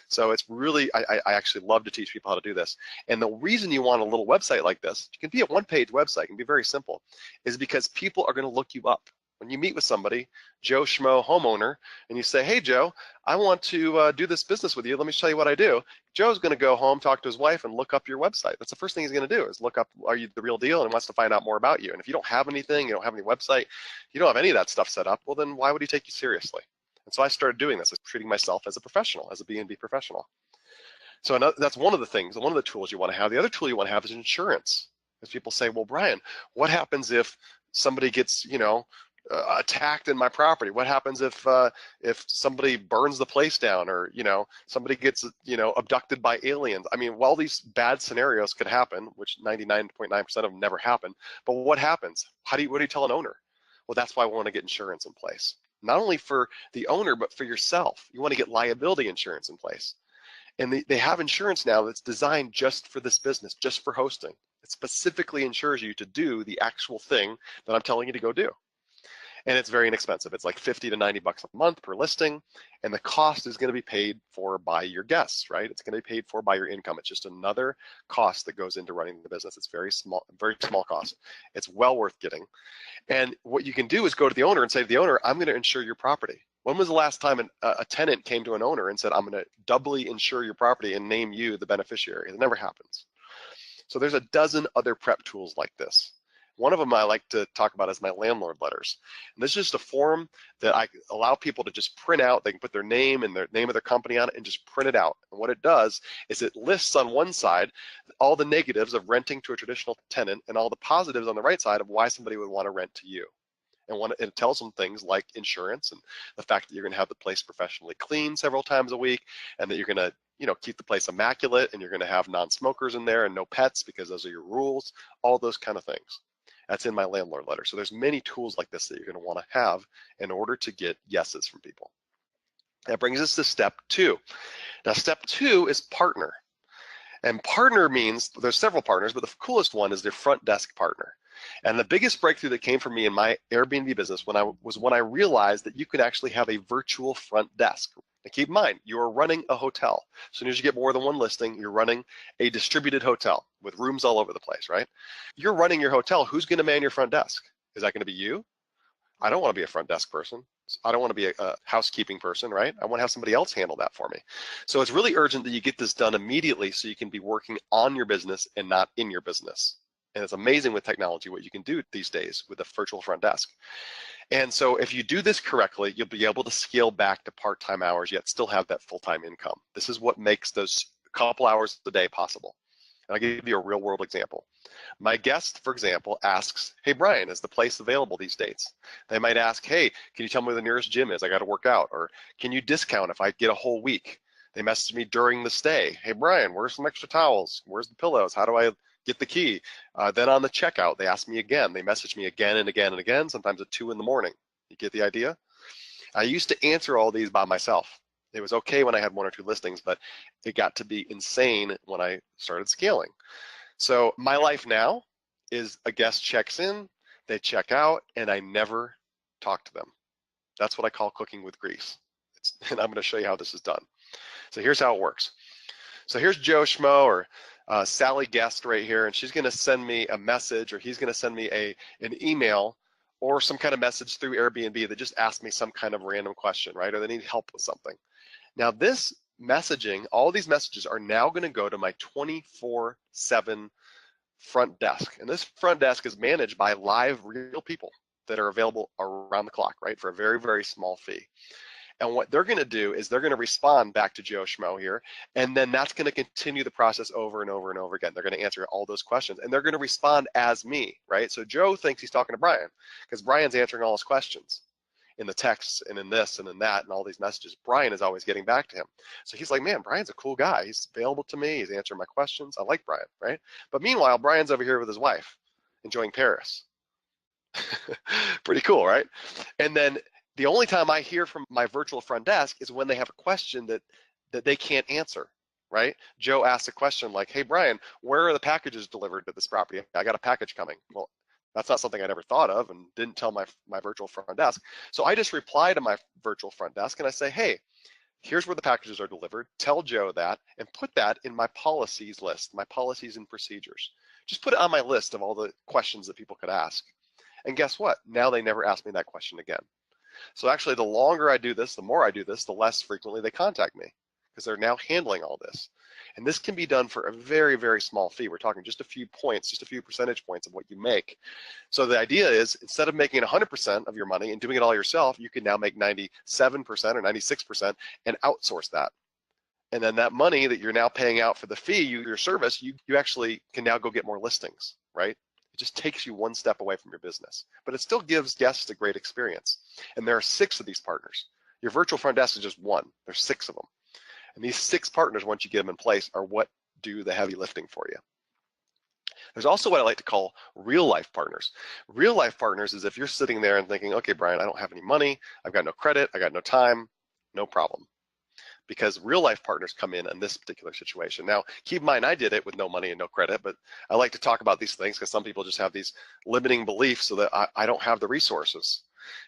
So it's really, I actually love to teach people how to do this. And the reason you want a little website like this, it can be a one-page website, it can be very simple, is because people are gonna look you up. When you meet with somebody, Joe Schmo homeowner, and you say, hey, Joe, I want to do this business with you. Let me show you what I do. Joe's going to go home, talk to his wife, and look up your website. That's the first thing he's going to do is look up, are you the real deal, and wants to find out more about you. And if you don't have anything, you don't have any website, you don't have any of that stuff set up, well, then why would he take you seriously? And so I started doing this. I was treating myself as a professional, as a B&B professional. So that's one of the things, one of the tools you want to have. The other tool you want to have is insurance. As people say, well, Brian, what happens if somebody gets, attacked in my property? What happens if somebody burns the place down, or somebody gets abducted by aliens? I mean, while these bad scenarios could happen, which 99.9% of them never happen, but what happens? What do you tell an owner? Well, that's why we want to get insurance in place, not only for the owner but for yourself. You want to get liability insurance in place, and they have insurance now that's designed just for this business, just for hosting. It specifically insures you to do the actual thing that I'm telling you to go do. And it's very inexpensive. It's like 50 to 90 bucks a month per listing, and the cost is going to be paid for by your guests, right? It's going to be paid for by your income. It's just another cost that goes into running the business. It's very small cost. It's well worth getting. And what you can do is go to the owner and say to the owner, I'm going to insure your property. When was the last time a tenant came to an owner and said, I'm going to doubly insure your property and name you the beneficiary? It never happens. So there's a dozen other prep tools like this. One of them I like to talk about is my landlord letters. And this is just a form that I allow people to just print out. They can put their name and their name of their company on it and just print it out. And what it does is it lists on one side all the negatives of renting to a traditional tenant and all the positives on the right side of why somebody would want to rent to you. And it tells them things like insurance and the fact that you're going to have the place professionally cleaned several times a week, and that you're going to, keep the place immaculate, and you're going to have non-smokers in there and no pets because those are your rules, all those kind of things. That's in my landlord letter. So there's many tools like this that you're going to want to have in order to get yeses from people. That brings us to step 2. Now, step 2 is partner. And partner means there's several partners, but the coolest one is their front desk partner. And the biggest breakthrough that came for me in my Airbnb business was when I realized that you could actually have a virtual front desk. Now keep in mind, you are running a hotel. As soon as you get more than one listing, you're running a distributed hotel with rooms all over the place, right? You're running your hotel. Who's going to man your front desk? Is that going to be you? I don't want to be a front desk person. I don't want to be a housekeeping person, right? I want to have somebody else handle that for me. So it's really urgent that you get this done immediately so you can be working on your business and not in your business. And it's amazing with technology what you can do these days with a virtual front desk. And so if you do this correctly, you'll be able to scale back to part-time hours yet still have that full-time income. This is what makes those couple hours a day possible. And I'll give you a real-world example. My guest, for example, asks, hey, Brian, is the place available these dates? They might ask, hey, can you tell me where the nearest gym is? I got to work out. Or can you discount if I get a whole week? They message me during the stay. Hey, Brian, where's some extra towels? Where's the pillows? How do I get the key? Then on the checkout, they ask me again. They message me again and again and again, sometimes at 2 in the morning. You get the idea? I used to answer all these by myself. It was okay when I had 1 or 2 listings, but it got to be insane when I started scaling. So my life now is a guest checks in, they check out, and I never talk to them. That's what I call cooking with grease. And I'm going to show you how this is done. So here's how it works. So here's Joe Schmo or Sally Guest right here, and she's going to send me a message, or he's going to send me an email or some kind of message through Airbnb that just asks me some kind of random question, right? Or they need help with something. Now this messaging, all these messages are now going to go to my 24/7 front desk. And this front desk is managed by live real people that are available around the clock, right? For a very, very small fee. And what they're going to do is they're going to respond back to Joe Schmo here, and then that's going to continue the process over and over and over again. They're going to answer all those questions, and they're going to respond as me, right? So Joe thinks he's talking to Brian because Brian's answering all his questions in the texts and in this and in that and all these messages. Brian is always getting back to him. So he's like, man, Brian's a cool guy. He's available to me. He's answering my questions. I like Brian, right? But meanwhile, Brian's over here with his wife enjoying Paris. Pretty cool, right? And then the only time I hear from my virtual front desk is when they have a question that they can't answer, right? Joe asks a question like, hey, Brian, where are the packages delivered to this property? I got a package coming. Well, that's not something I never thought of and didn't tell my virtual front desk. So I just reply to my virtual front desk and I say, hey, here's where the packages are delivered. Tell Joe that and put that in my policies list, my policies and procedures. Just put it on my list of all the questions that people could ask. And guess what? Now they never ask me that question again. So actually, the longer I do this, the more I do this, the less frequently they contact me because they're now handling all this. And this can be done for a very, very small fee. We're talking just a few points, just a few percentage points of what you make. So the idea is instead of making 100% of your money and doing it all yourself, you can now make 97% or 96% and outsource that. And then that money that you're now paying out for the fee, your service, you actually can now go get more listings, right? It just takes you one step away from your business, but it still gives guests a great experience. And there are 6 of these partners. Your virtual front desk is just one. There's 6 of them. And these 6 partners, once you get them in place, are what do the heavy lifting for you. There's also what I like to call real life partners. Real life partners is if you're sitting there and thinking, okay, Brian, I don't have any money. I've got no credit. I got no time. No problem. Because real life partners come in this particular situation. Now, keep in mind, I did it with no money and no credit, but I like to talk about these things because some people just have these limiting beliefs so that I don't have the resources.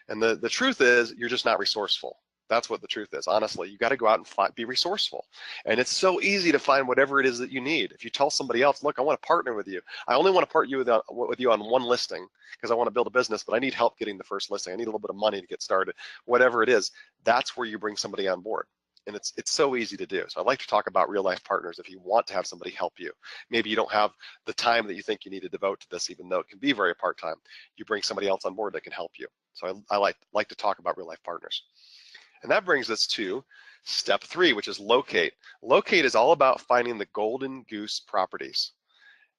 And the truth is, you're just not resourceful. That's what the truth is. Honestly, you got to go out and be resourceful. And it's so easy to find whatever it is that you need. If you tell somebody else, look, I want to partner with you. I only want to partner with you on one listing because I want to build a business, but I need help getting the first listing. I need a little bit of money to get started. Whatever it is, that's where you bring somebody on board. And it's so easy to do. So I'd like to talk about real life partners if you want to have somebody help you. Maybe you don't have the time that you think you need to devote to this, even though it can be very part-time. You bring somebody else on board that can help you. So I like to talk about real life partners. And that brings us to step 3, which is locate. Locate is all about finding the golden goose properties.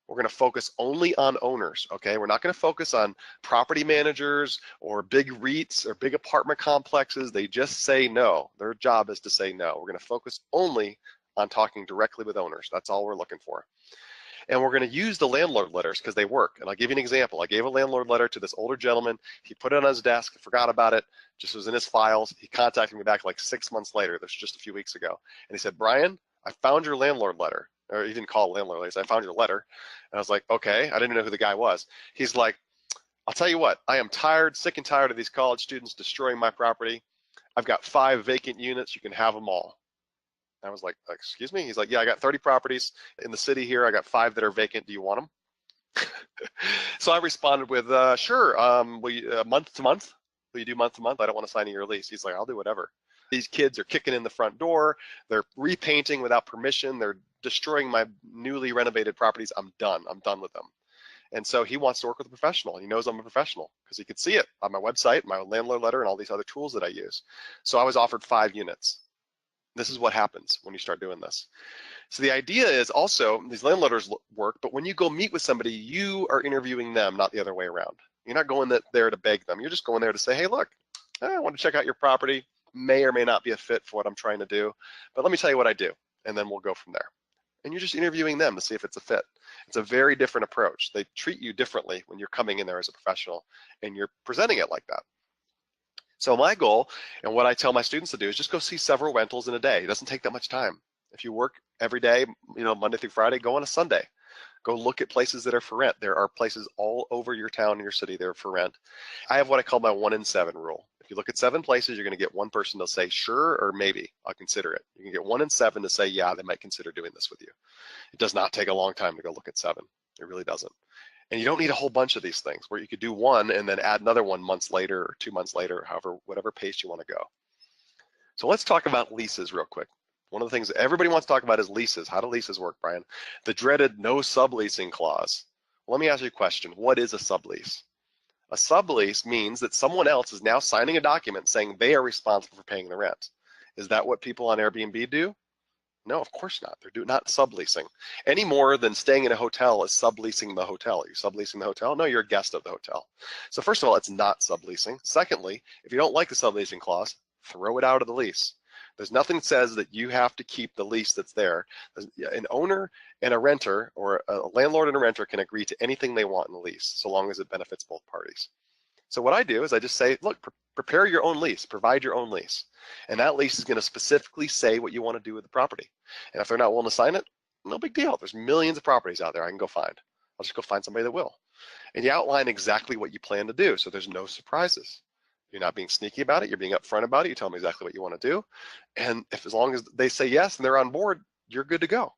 We're going to focus only on owners, okay? We're not going to focus on property managers or big REITs or big apartment complexes. They just say no. Their job is to say no. We're going to focus only on talking directly with owners. That's all we're looking for. And we're going to use the landlord letters because they work. And I'll give you an example. I gave a landlord letter to this older gentleman. He put it on his desk, forgot about it, just was in his files. He contacted me back like 6 months later. This was just a few weeks ago. And he said, Brian, I found your landlord letter. Or he didn't call it landlord letter. He said, I found your letter. And I was like, okay. I didn't know who the guy was. He's like, I'll tell you what, I am tired, sick and tired of these college students destroying my property. I've got 5 vacant units. You can have them all. I was like, excuse me? He's like, yeah, I got 30 properties in the city here. I got 5 that are vacant. Do you want them? So I responded with, sure. Will you, month to month? Will you do month to month? I don't want to sign a year lease. He's like, I'll do whatever. These kids are kicking in the front door. They're repainting without permission. They're destroying my newly renovated properties. I'm done. I'm done with them. And so he wants to work with a professional. He knows I'm a professional because he could see it on my website, my landlord letter, and all these other tools that I use. So I was offered 5 units. This is what happens when you start doing this. So the idea is also, these land letters work, but when you go meet with somebody, you are interviewing them, not the other way around. You're not going there to beg them. You're just going there to say, hey, look, I want to check out your property. May or may not be a fit for what I'm trying to do, but let me tell you what I do, and then we'll go from there. And you're just interviewing them to see if it's a fit. It's a very different approach. They treat you differently when you're coming in there as a professional and you're presenting it like that. So my goal, and what I tell my students to do, is just go see several rentals in a day. It doesn't take that much time. If you work every day, Monday through Friday, go on a Sunday. Go look at places that are for rent. There are places all over your town and your city that are for rent. I have what I call my 1 in 7 rule. If you look at 7 places, you're going to get 1 person to say sure or maybe, I'll consider it. You can get 1 in 7 to say, yeah, they might consider doing this with you. It does not take a long time to go look at 7. It really doesn't. And you don't need a whole bunch of these things where you could do 1 and then add another 1 months later or 2 months later, however, whatever pace you want to go. So let's talk about leases real quick. One of the things that everybody wants to talk about is leases. How do leases work, Brian? The dreaded no subleasing clause. Well, let me ask you a question. What is a sublease? A sublease means that someone else is now signing a document saying they are responsible for paying the rent. Is that what people on Airbnb do? No, of course not. They're not subleasing. Any more than staying in a hotel is subleasing the hotel. Are you subleasing the hotel? No, you're a guest of the hotel. So first of all, it's not subleasing. Secondly, if you don't like the subleasing clause, throw it out of the lease. There's nothing that says that you have to keep the lease that's there. An owner and a renter, or a landlord and a renter, can agree to anything they want in the lease, so long as it benefits both parties. So what I do is I just say, look, prepare your own lease, provide your own lease. And that lease is going to specifically say what you want to do with the property. And if they're not willing to sign it, no big deal. There's millions of properties out there I can go find. I'll just go find somebody that will. And you outline exactly what you plan to do, so there's no surprises. You're not being sneaky about it. You're being upfront about it. You tell them exactly what you want to do. And as long as they say yes and they're on board, you're good to go.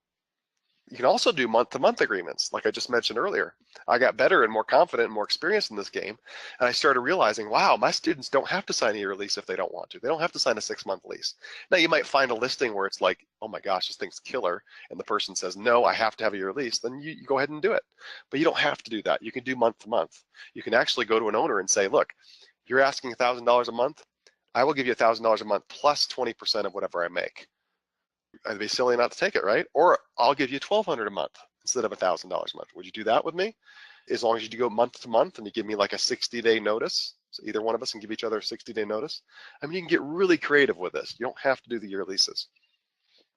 You can also do month-to-month agreements, like I just mentioned earlier. I got better and more confident and more experienced in this game, and I started realizing, wow, my students don't have to sign a year lease if they don't want to. They don't have to sign a 6-month lease. Now, you might find a listing where it's like, oh my gosh, this thing's killer, and the person says, no, I have to have a year lease. Then you go ahead and do it. But you don't have to do that. You can do month-to-month. You can actually go to an owner and say, look, you're asking $1,000 a month. I will give you $1,000 a month plus 20% of whatever I make. I'd be silly not to take it, right? Or I'll give you $1,200 a month instead of $1,000 a month. Would you do that with me? As long as you go month to month and you give me like a 60-day notice. So either one of us can give each other a 60-day notice. I mean, you can get really creative with this. You don't have to do the year leases.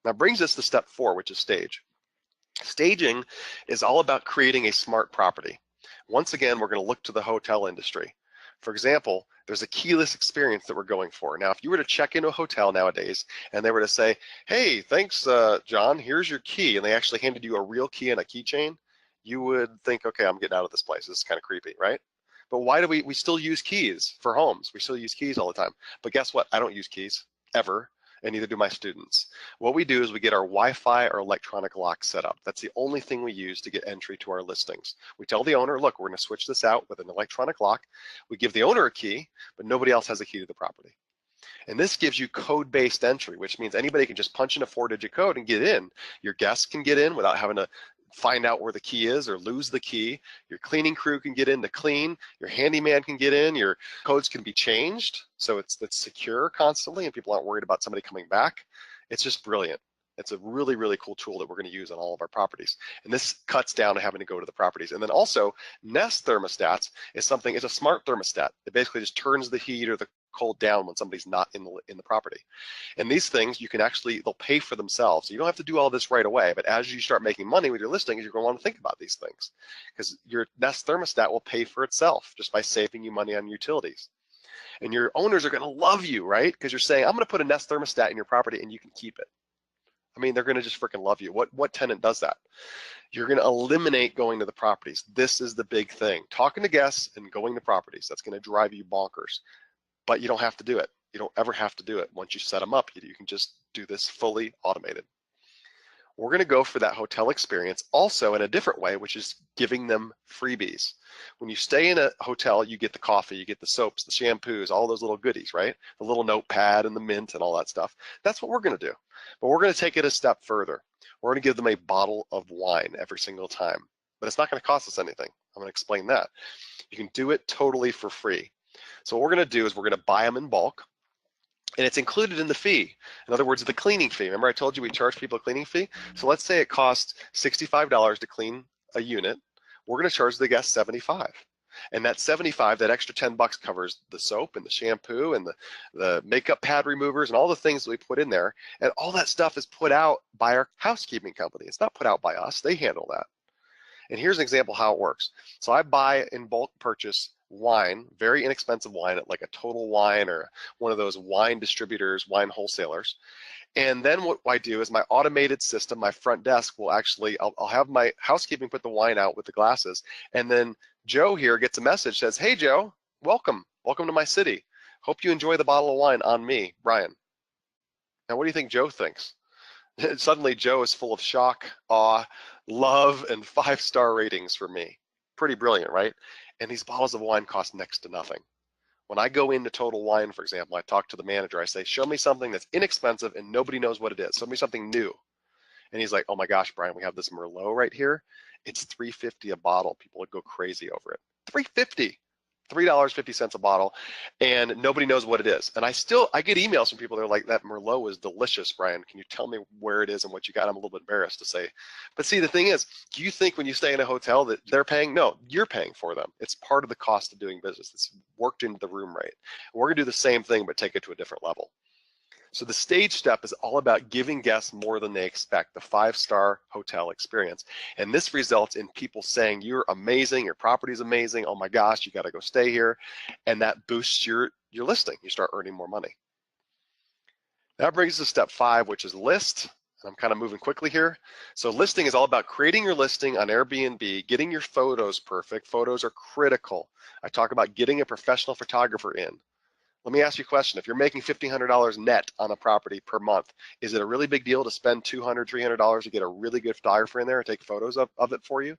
Now brings us to step 4, which is stage. Staging is all about creating a smart property. Once again, we're going to look to the hotel industry. For example, there's a keyless experience that we're going for. Now, if you were to check into a hotel nowadays and they were to say, hey, thanks, John, here's your key, and they actually handed you a real key and a keychain, you would think, okay, I'm getting out of this place. This is kind of creepy, right? But why do we still use keys for homes? We still use keys all the time. But guess what? I don't use keys ever, and neither do my students. What we do is we get our Wi-Fi or electronic lock set up. That's the only thing we use to get entry to our listings. We tell the owner, look, we're going to switch this out with an electronic lock. We give the owner a key, but nobody else has a key to the property. And this gives you code-based entry, which means anybody can just punch in a 4-digit code and get in. Your guests can get in without having to find out where the key is or lose the key. Your cleaning crew can get in to clean. Your handyman can get in. Your codes can be changed, so it's secure constantly, and people aren't worried about somebody coming back. It's just brilliant. It's a really, really cool tool that we're going to use on all of our properties. And this cuts down to having to go to the properties. And then also, Nest thermostats is something, it's a smart thermostat. It basically just turns the heat or the cold down when somebody's not in the property. And these things, you can actually, they'll pay for themselves. You don't have to do all this right away, but as you start making money with your listings, you're going to want to think about these things, because your Nest thermostat will pay for itself just by saving you money on utilities. And your owners are going to love you, right? Because you're saying, I'm going to put a Nest thermostat in your property and you can keep it. I mean, they're going to just freaking love you. What tenant does that? You're going to eliminate going to the properties. This is the big thing. Talking to guests and going to properties. That's going to drive you bonkers. But you don't have to do it. You don't ever have to do it. Once you set them up, you can just do this fully automated. We're going to go for that hotel experience also in a different way, which is giving them freebies. When you stay in a hotel, you get the coffee, you get the soaps, the shampoos, all those little goodies, right? The little notepad and the mint and all that stuff. That's what we're going to do. But we're going to take it a step further. We're going to give them a bottle of wine every single time. But it's not going to cost us anything. I'm going to explain that. You can do it totally for free. So what we're going to do is we're going to buy them in bulk. And it's included in the fee. In other words, the cleaning fee. Remember I told you we charge people a cleaning fee? So let's say it costs $65 to clean a unit. We're going to charge the guest $75. And that $75, that extra $10 covers the soap and the shampoo and the makeup pad removers and all the things that we put in there. And all that stuff is put out by our housekeeping company. It's not put out by us. They handle that. And here's an example how it works. So I buy in bulk purchase wine, very inexpensive wine at like a Total Wine or one of those wine distributors, wine wholesalers. And then what I do is my automated system, my front desk will actually, I'll have my housekeeping put the wine out with the glasses. And then Joe here gets a message, says, hey Joe, welcome to my city. Hope you enjoy the bottle of wine on me, Brian. Now what do you think Joe thinks? Suddenly Joe is full of shock, awe, love, and 5-star ratings for me. Pretty brilliant, right? And these bottles of wine cost next to nothing. When I go into Total Wine, for example, I talk to the manager, I say, show me something that's inexpensive and nobody knows what it is. Show me something new. And he's like, oh my gosh, Brian, we have this Merlot right here. It's $3.50 a bottle. People would go crazy over it. $3.50. $3.50 a bottle, and nobody knows what it is. And I get emails from people that are like, that Merlot is delicious, Brian. Can you tell me where it is and what you got? I'm a little bit embarrassed to say. But see, the thing is, do you think when you stay in a hotel that they're paying? No, you're paying for them. It's part of the cost of doing business. It's worked into the room rate. We're going to do the same thing, but take it to a different level. So the stage step is all about giving guests more than they expect, the 5-star hotel experience. And this results in people saying, you're amazing, your property's amazing, oh my gosh, you gotta go stay here. And that boosts your listing. You start earning more money. That brings us to step 5, which is list. And I'm kind of moving quickly here. So listing is all about creating your listing on Airbnb, getting your photos perfect. Photos are critical. I talk about getting a professional photographer in. Let me ask you a question. If you're making $1,500 net on a property per month, is it a really big deal to spend $200, $300 to get a really good photographer in there and take photos of it for you?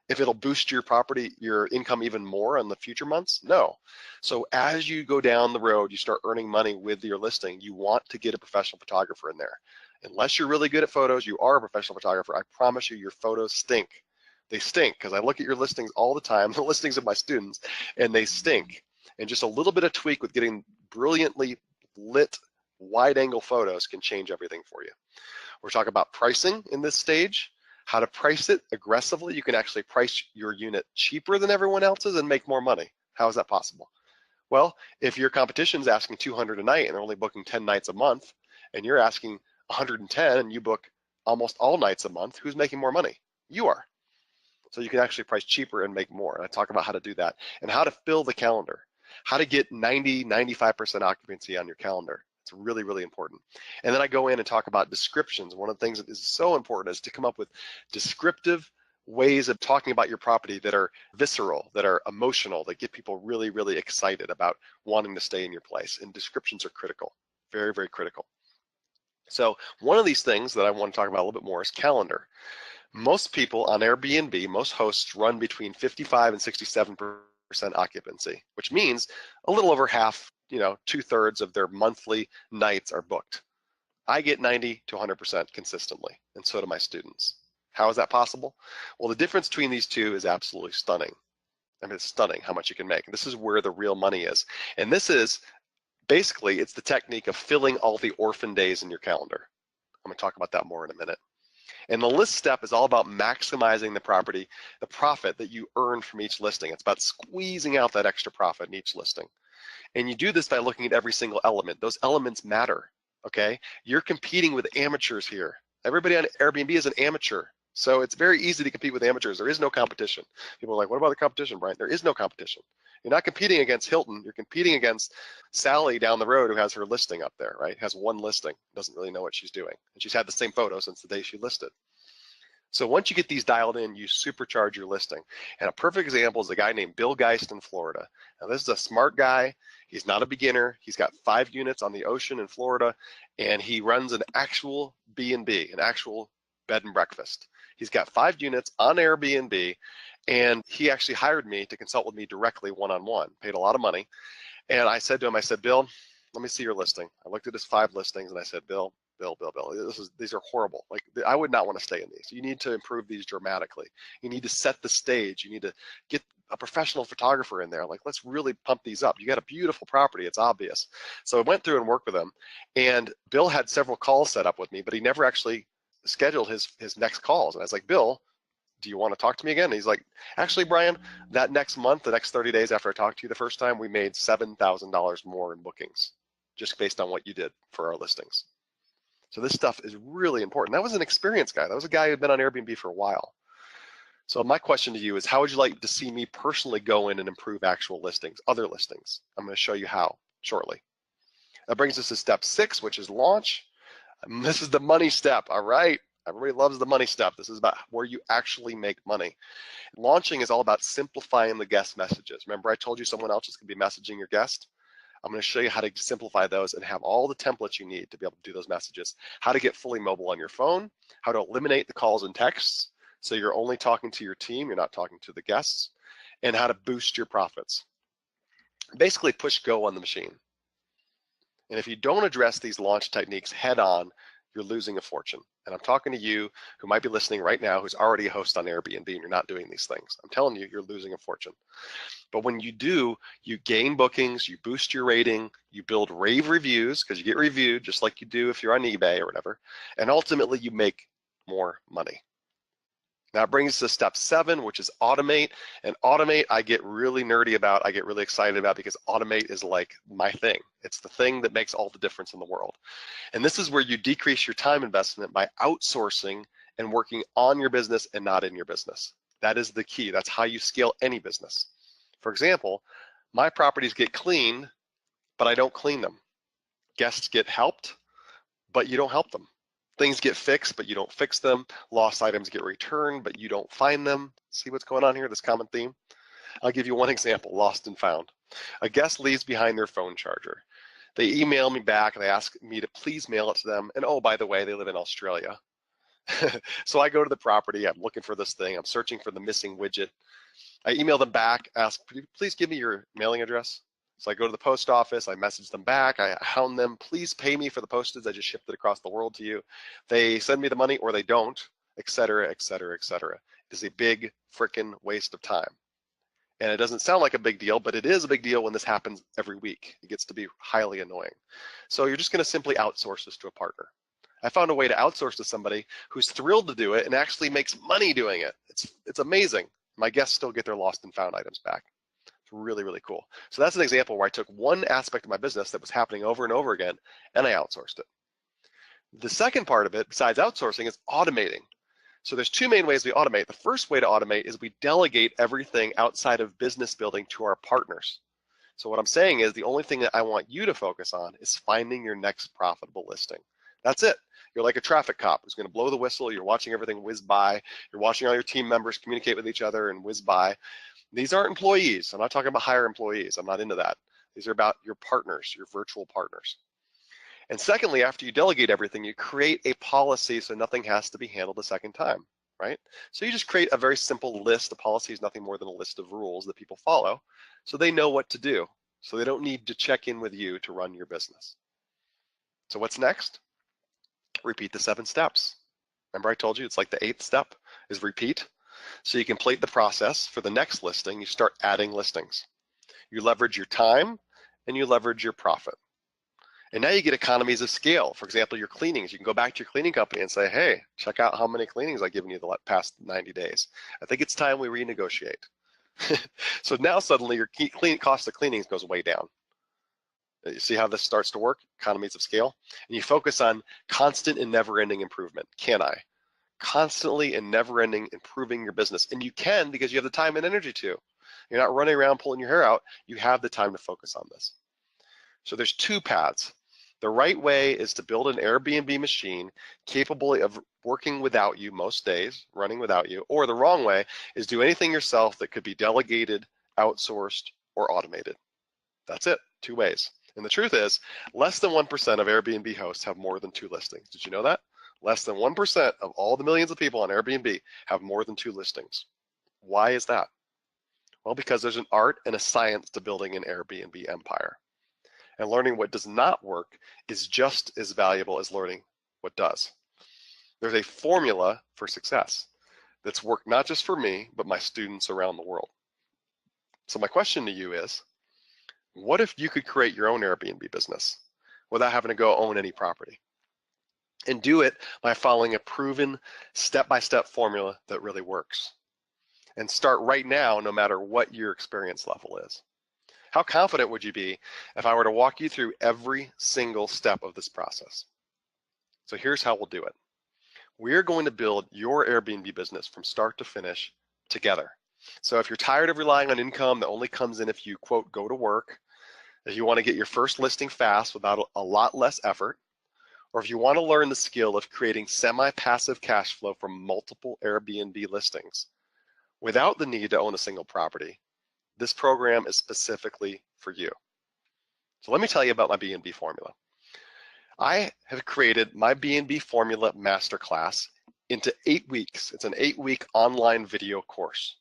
If it'll boost your property, your income even more in the future months? No. So as you go down the road, you start earning money with your listing, you want to get a professional photographer in there. Unless you're really good at photos, you are a professional photographer, I promise you your photos stink. They stink because I look at your listings all the time, the listings of my students, and they stink. And just a little bit of tweak with getting brilliantly lit wide angle photos can change everything for you. We're talking about pricing in this stage, how to price it aggressively. You can actually price your unit cheaper than everyone else's and make more money. How is that possible? Well, if your competition is asking 200 a night and they're only booking 10 nights a month, and you're asking 110 and you book almost all nights a month, who's making more money? You are. So you can actually price cheaper and make more. And I talk about how to do that and how to fill the calendar. How to get 90, 95% occupancy on your calendar. It's really, really important. And then I go in and talk about descriptions. One of the things that is so important is to come up with descriptive ways of talking about your property that are visceral, that are emotional, that get people really, really excited about wanting to stay in your place. And descriptions are critical, very, very critical. So one of these things that I want to talk about a little bit more is calendar. Most people on Airbnb, most hosts run between 55 and 67% occupancy, which means a little over half 2/3 of their monthly nights are booked. I get 90 to 100% consistently, and so do my students. How is that possible? Well, the difference between these two is absolutely stunning. I mean, it's stunning how much you can make. This is where the real money is. And this is basically, it's the technique of filling all the orphan days in your calendar. I'm going to talk about that more in a minute. And the list step is all about maximizing the profit that you earn from each listing. It's about squeezing out that extra profit in each listing. And you do this by looking at every single element. Those elements matter, okay? You're competing with amateurs here. Everybody on Airbnb is an amateur. So it's very easy to compete with amateurs. There is no competition. People are like, what about the competition, Brian? There is no competition. You're not competing against Hilton. You're competing against Sally down the road who has her listing up there, right? Has one listing, doesn't really know what she's doing. And she's had the same photo since the day she listed. So once you get these dialed in, you supercharge your listing. And a perfect example is a guy named Bill Geist in Florida. Now this is a smart guy. He's not a beginner. He's got 5 units on the ocean in Florida, and he runs an actual B&B, an actual bed and breakfast. He's got 5 units on Airbnb, and he actually hired me to consult with me directly one-on-one, paid a lot of money. And I said to him, I said, Bill, let me see your listing. I looked at his 5 listings and I said, Bill, these are horrible. Like, I would not want to stay in these. You need to improve these dramatically. You need to set the stage. You need to get a professional photographer in there. Like, let's really pump these up. You got a beautiful property. It's obvious. So I went through and worked with him, and Bill had several calls set up with me, but he never actually scheduled his next calls. And I was like, Bill, do you want to talk to me again? And he's like, actually, Brian, that next month, the next 30 days after I talked to you the first time, we made $7,000 more in bookings just based on what you did for our listings. So this stuff is really important. That was an experienced guy. That was a guy who'd been on Airbnb for a while. So my question to you is, how would you like to see me personally go in and improve actual listings, other listings? I'm going to show you how shortly. That brings us to step 6, which is launch. And this is the money step, all right? Everybody loves the money step. This is about where you actually make money. Launching is all about simplifying the guest messages. Remember I told you someone else is going to be messaging your guest? I'm going to show you how to simplify those and have all the templates you need to be able to do those messages. How to get fully mobile on your phone, how to eliminate the calls and texts so you're only talking to your team, you're not talking to the guests, and how to boost your profits. Basically push go on the machine. And if you don't address these launch techniques head on, you're losing a fortune. And I'm talking to you who might be listening right now who's already a host on Airbnb and you're not doing these things. I'm telling you, you're losing a fortune. But when you do, you gain bookings, you boost your rating, you build rave reviews because you get reviewed just like you do if you're on eBay or whatever, and ultimately you make more money. Now it brings us to step 7, which is automate. And automate, I get really nerdy about, I get really excited about because automate is like my thing. It's the thing that makes all the difference in the world. And this is where you decrease your time investment by outsourcing and working on your business and not in your business. That is the key. That's how you scale any business. For example, my properties get cleaned, but I don't clean them. Guests get helped, but you don't help them. Things get fixed, but you don't fix them. Lost items get returned, but you don't find them. See what's going on here, this common theme? I'll give you one example, lost and found. A guest leaves behind their phone charger. They email me back and they ask me to please mail it to them. And oh, by the way, they live in Australia. So I go to the property, I'm looking for this thing, I'm searching for the missing widget. I email them back, ask, please give me your mailing address. So I go to the post office, I message them back, I hound them, please pay me for the postage, I just shipped it across the world to you. They send me the money or they don't, et cetera, et cetera, et cetera. It is a big frickin' waste of time. And it doesn't sound like a big deal, but it is a big deal when this happens every week. It gets to be highly annoying. So you're just gonna simply outsource this to a partner. I found a way to outsource to somebody who's thrilled to do it and actually makes money doing it. It's amazing. My guests still get their lost and found items back. It's really, really cool. So that's an example where I took one aspect of my business that was happening over and over again, and I outsourced it. The second part of it, besides outsourcing, is automating. So there's 2 main ways we automate. The first way to automate is we delegate everything outside of business building to our partners. So what I'm saying is the only thing that I want you to focus on is finding your next profitable listing. That's it. You're like a traffic cop who's going to blow the whistle. You're watching everything whiz by. You're watching all your team members communicate with each other and whiz by. These aren't employees. I'm not talking about hire employees. I'm not into that. These are about your partners, your virtual partners. And secondly, after you delegate everything, you create a policy so nothing has to be handled a second time, right? So you just create a very simple list. A policy is nothing more than a list of rules that people follow so they know what to do. so they don't need to check in with you to run your business. So what's next? Repeat the 7 steps. Remember I told you it's like the 8th step is repeat. So you complete the process. For the next listing, you start adding listings. You leverage your time and you leverage your profit. And now you get economies of scale. For example, your cleanings. You can go back to your cleaning company and say, hey, check out how many cleanings I've given you the past 90 days. I think it's time we renegotiate. So now suddenly your cost of cleanings goes way down. You see how this starts to work? Economies of scale. And you focus on constant and never-ending improvement. Can I? Constantly and never-ending improving your business. And you can because you have the time and energy to. You're not running around pulling your hair out. You have the time to focus on this. So there's 2 paths. The right way is to build an Airbnb machine capable of working without you most days, running without you, or the wrong way is do anything yourself that could be delegated, outsourced, or automated. That's it, 2 ways. And the truth is, less than 1% of Airbnb hosts have more than 2 listings. Did you know that? Less than 1% of all the millions of people on Airbnb have more than 2 listings. Why is that? Well, because there's an art and a science to building an Airbnb empire. And learning what does not work is just as valuable as learning what does. There's a formula for success that's worked not just for me, but my students around the world. So my question to you is, what if you could create your own Airbnb business without having to go own any property? And do it by following a proven step-by-step formula that really works. And start right now, no matter what your experience level is. How confident would you be if I were to walk you through every single step of this process? So here's how we'll do it. We're going to build your Airbnb business from start to finish together. So if you're tired of relying on income that only comes in if you, quote, go to work, if you want to get your first listing fast without a lot less effort, or if you want to learn the skill of creating semi-passive cash flow from multiple Airbnb listings without the need to own a single property, this program is specifically for you. So let me tell you about my B&B formula. I have created my B&B formula masterclass into 8 weeks. It's an 8-week online video course.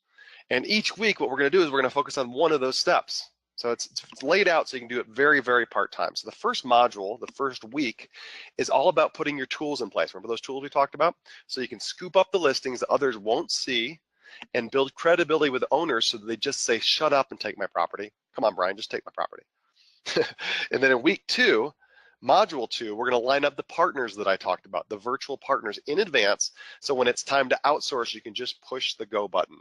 And each week what we're going to do is we're going to focus on one of those steps. So it's laid out so you can do it very, very part-time. So the first module, the first week, is all about putting your tools in place. Remember those tools we talked about? So you can scoop up the listings that others won't see and build credibility with owners so that they just say, shut up and take my property. Come on, Brian, just take my property. And then in week 2, module 2, we're going to line up the partners that I talked about, the virtual partners in advance. So when it's time to outsource, you can just push the go button.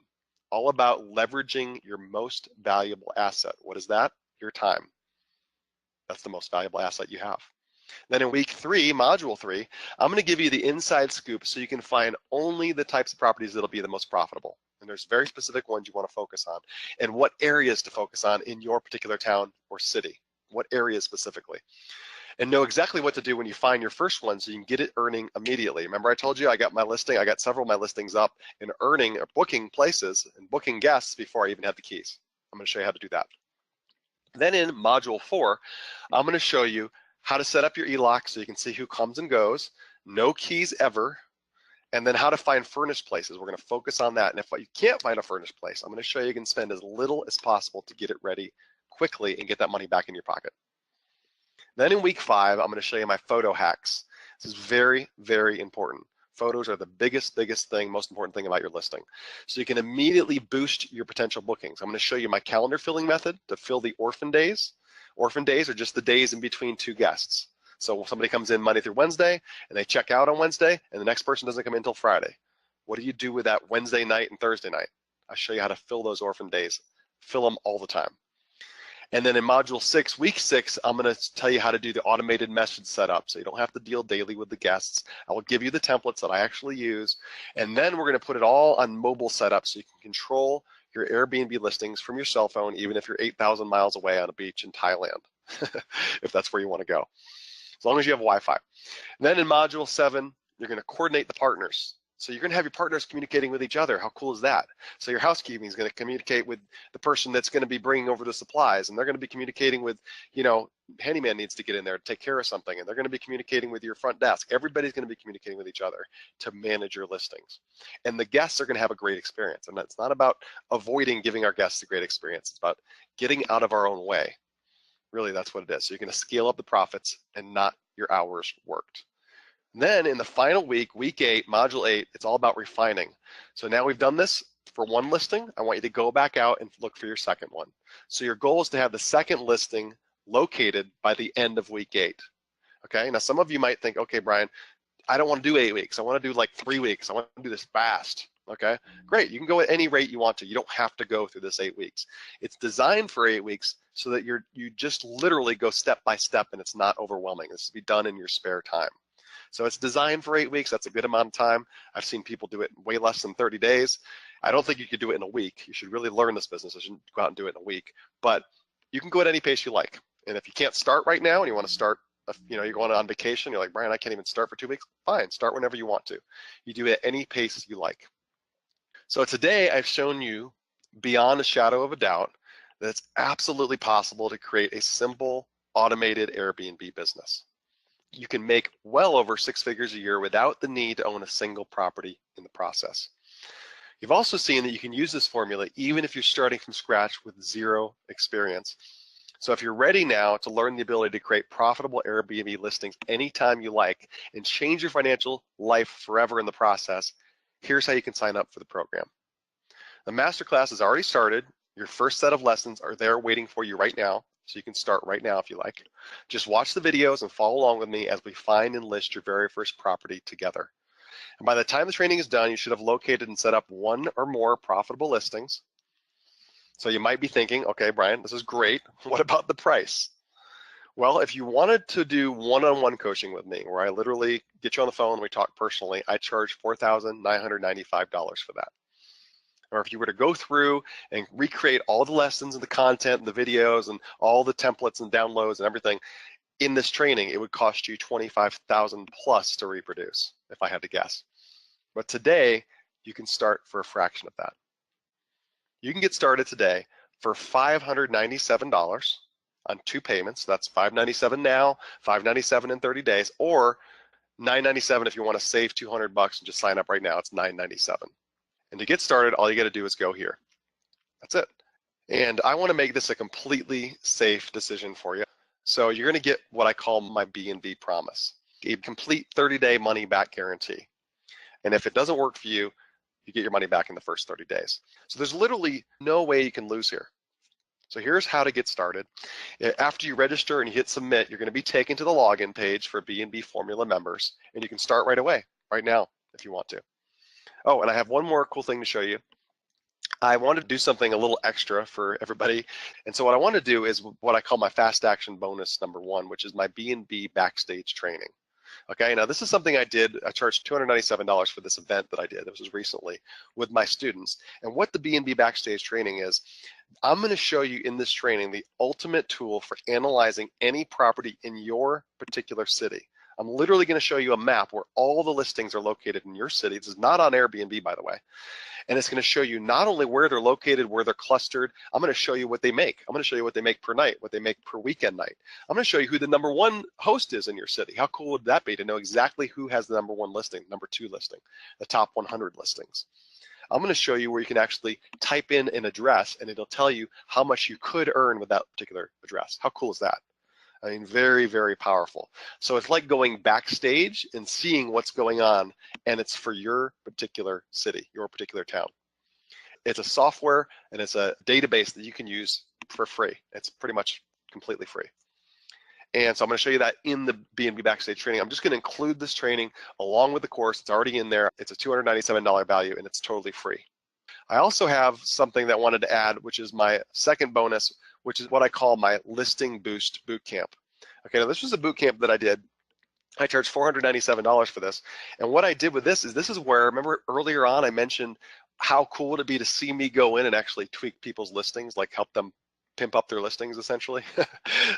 All about leveraging your most valuable asset. What is that? Your time. That's the most valuable asset you have. Then in week 3, module 3, I'm going to give you the inside scoop so you can find only the types of properties that'll be the most profitable. And there's very specific ones you want to focus on and what areas to focus on in your particular town or city. What areas specifically. And know exactly what to do when you find your first one so you can get it earning immediately. Remember I told you I got several of my listings up and earning or booking places and booking guests before I even had the keys. I'm going to show you how to do that. Then in module 4, I'm going to show you how to set up your e-lock so you can see who comes and goes, no keys ever, and then how to find furnished places. We're going to focus on that. And if you can't find a furnished place, I'm going to show you can spend as little as possible to get it ready quickly and get that money back in your pocket. Then in week 5, I'm going to show you my photo hacks. This is very, very important. Photos are the biggest thing, most important thing about your listing. So you can immediately boost your potential bookings. I'm going to show you my calendar filling method to fill the orphan days. Orphan days are just the days in between 2 guests. So if somebody comes in Monday through Wednesday and they check out on Wednesday and the next person doesn't come in until Friday, what do you do with that Wednesday night and Thursday night? I'll show you how to fill those orphan days. Fill them all the time. And then in module 6, week 6, I'm going to tell you how to do the automated message setup so you don't have to deal daily with the guests. I will give you the templates that I actually use. And then we're going to put it all on mobile setup so you can control your Airbnb listings from your cell phone, even if you're 8,000 miles away on a beach in Thailand, if that's where you want to go, as long as you have Wi-Fi. Then in module 7, you're going to coordinate the partners. So you're going to have your partners communicating with each other. How cool is that? So your housekeeping is going to communicate with the person that's going to be bringing over the supplies, and they're going to be communicating with, handyman needs to get in there to take care of something, and they're going to be communicating with your front desk. Everybody's going to be communicating with each other to manage your listings. And the guests are going to have a great experience. And it's not about avoiding giving our guests a great experience. It's about getting out of our own way. Really, that's what it is. So you're going to scale up the profits and not your hours worked. Then in the final week, week 8, module 8, it's all about refining. So now we've done this for one listing. I want you to go back out and look for your second one. So your goal is to have the second listing located by the end of week 8. Okay, now some of you might think, okay, Brian, I don't want to do 8 weeks. I want to do like 3 weeks. I want to do this fast. Okay, great. You can go at any rate you want to. You don't have to go through this 8 weeks. It's designed for 8 weeks so that you just literally go step by step and it's not overwhelming. This will be done in your spare time. So it's designed for 8 weeks. That's a good amount of time. I've seen people do it in way less than 30 days. I don't think you could do it in a week. You should really learn this business. You shouldn't go out and do it in a week. But you can go at any pace you like. And if you can't start right now and you want to start, you're going on vacation, you're like, Brian, I can't even start for 2 weeks. Fine, start whenever you want to. You do it at any pace you like. So today I've shown you beyond a shadow of a doubt that it's absolutely possible to create a simple automated Airbnb business. You can make well over 6 figures a year without the need to own a single property in the process. You've also seen that you can use this formula even if you're starting from scratch with zero experience. So if you're ready now to learn the ability to create profitable Airbnb listings anytime you like and change your financial life forever in the process, here's how you can sign up for the program. The masterclass has already started. Your first set of lessons are there waiting for you right now. So you can start right now if you like. Just watch the videos and follow along with me as we find and list your very first property together. And by the time the training is done, you should have located and set up 1 or more profitable listings. So you might be thinking, okay, Brian, this is great. What about the price? Well, if you wanted to do one-on-one coaching with me, where I literally get you on the phone and we talk personally, I charge $4,995 for that. Or if you were to go through and recreate all the lessons and the content and the videos and all the templates and downloads and everything in this training, it would cost you $25,000 plus to reproduce, if I had to guess. But today, you can start for a fraction of that. You can get started today for $597 on 2 payments. That's $597 now, $597 in 30 days, or $997 if you want to save $200 and just sign up right now. It's $997. And to get started, all you got to do is go here. That's it. And I want to make this a completely safe decision for you. So you're going to get what I call my B&B promise, a complete 30-day money-back guarantee. And if it doesn't work for you, you get your money back in the first 30 days. So there's literally no way you can lose here. So here's how to get started. After you register and you hit submit, you're going to be taken to the login page for B&B Formula members, and you can start right away, right now, if you want to. Oh, and I have one more cool thing to show you. I wanted to do something a little extra for everybody. And so what I want to do is what I call my fast action bonus number 1, which is my B&B backstage training. Okay, now this is something I did. I charged $297 for this event that I did. This was recently with my students. And what the B&B backstage training is, I'm going to show you in this training the ultimate tool for analyzing any property in your particular city. I'm literally going to show you a map where all the listings are located in your city. This is not on Airbnb, by the way. And it's going to show you not only where they're located, where they're clustered. I'm going to show you what they make. I'm going to show you what they make per night, what they make per weekend night. I'm going to show you who the number 1 host is in your city. How cool would that be to know exactly who has the number 1 listing, number 2 listing, the top 100 listings. I'm going to show you where you can actually type in an address and it'll tell you how much you could earn with that particular address. How cool is that? I mean, very, very powerful. So it's like going backstage and seeing what's going on, and it's for your particular city, your particular town. It's a software and it's a database that you can use for free. It's pretty much completely free. And so I'm going to show you that in the B&B Backstage training. I'm just going to include this training along with the course. It's already in there. It's a $297 value, and it's totally free. I also have something that I wanted to add, which is my second bonus, which is what I call my Listing Boost Bootcamp. Okay, now this was a bootcamp that I did. I charged $497 for this. And what I did with this is where, remember earlier on I mentioned how cool would it be to see me go in and actually tweak people's listings, like help them pimp up their listings essentially.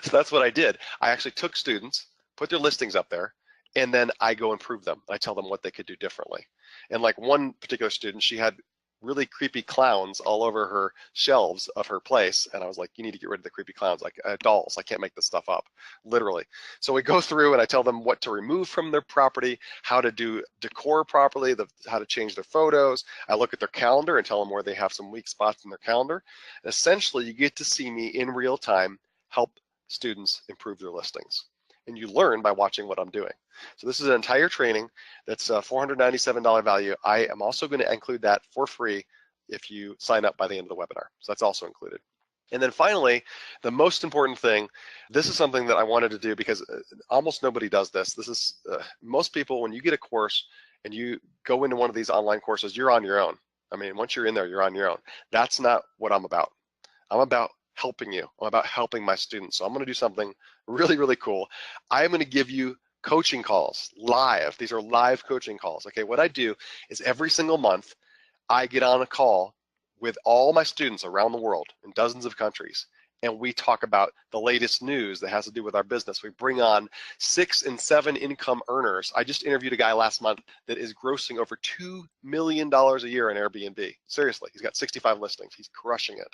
So that's what I did. I actually took students, put their listings up there, and then I go improve them. I tell them what they could do differently. And like one particular student, she had really creepy clowns all over her shelves of her place. And I was like, you need to get rid of the creepy clowns, like dolls. I can't make this stuff up, literally. So we go through and I tell them what to remove from their property, how to do decor properly, how to change their photos. I look at their calendar and tell them where they have some weak spots in their calendar. And essentially, you get to see me in real time help students improve their listings. And you learn by watching what I'm doing. So this is an entire training that's a $497 value. I am also going to include that for free if you sign up by the end of the webinar. So that's also included. And then finally, the most important thing, this is something that I wanted to do because almost nobody does this. This is, most people, when you get a course and you go into one of these online courses, you're on your own. I mean, once you're in there, you're on your own. That's not what I'm about. I'm about helping you. I'm about helping my students. So I'm going to do something really, really cool. I'm going to give you coaching calls live. These are live coaching calls. Okay, what I do is every single month, I get on a call with all my students around the world in dozens of countries, and we talk about the latest news that has to do with our business. We bring on 6 and 7 income earners. I just interviewed a guy last month that is grossing over $2 million a year in Airbnb. Seriously, he's got 65 listings. He's crushing it.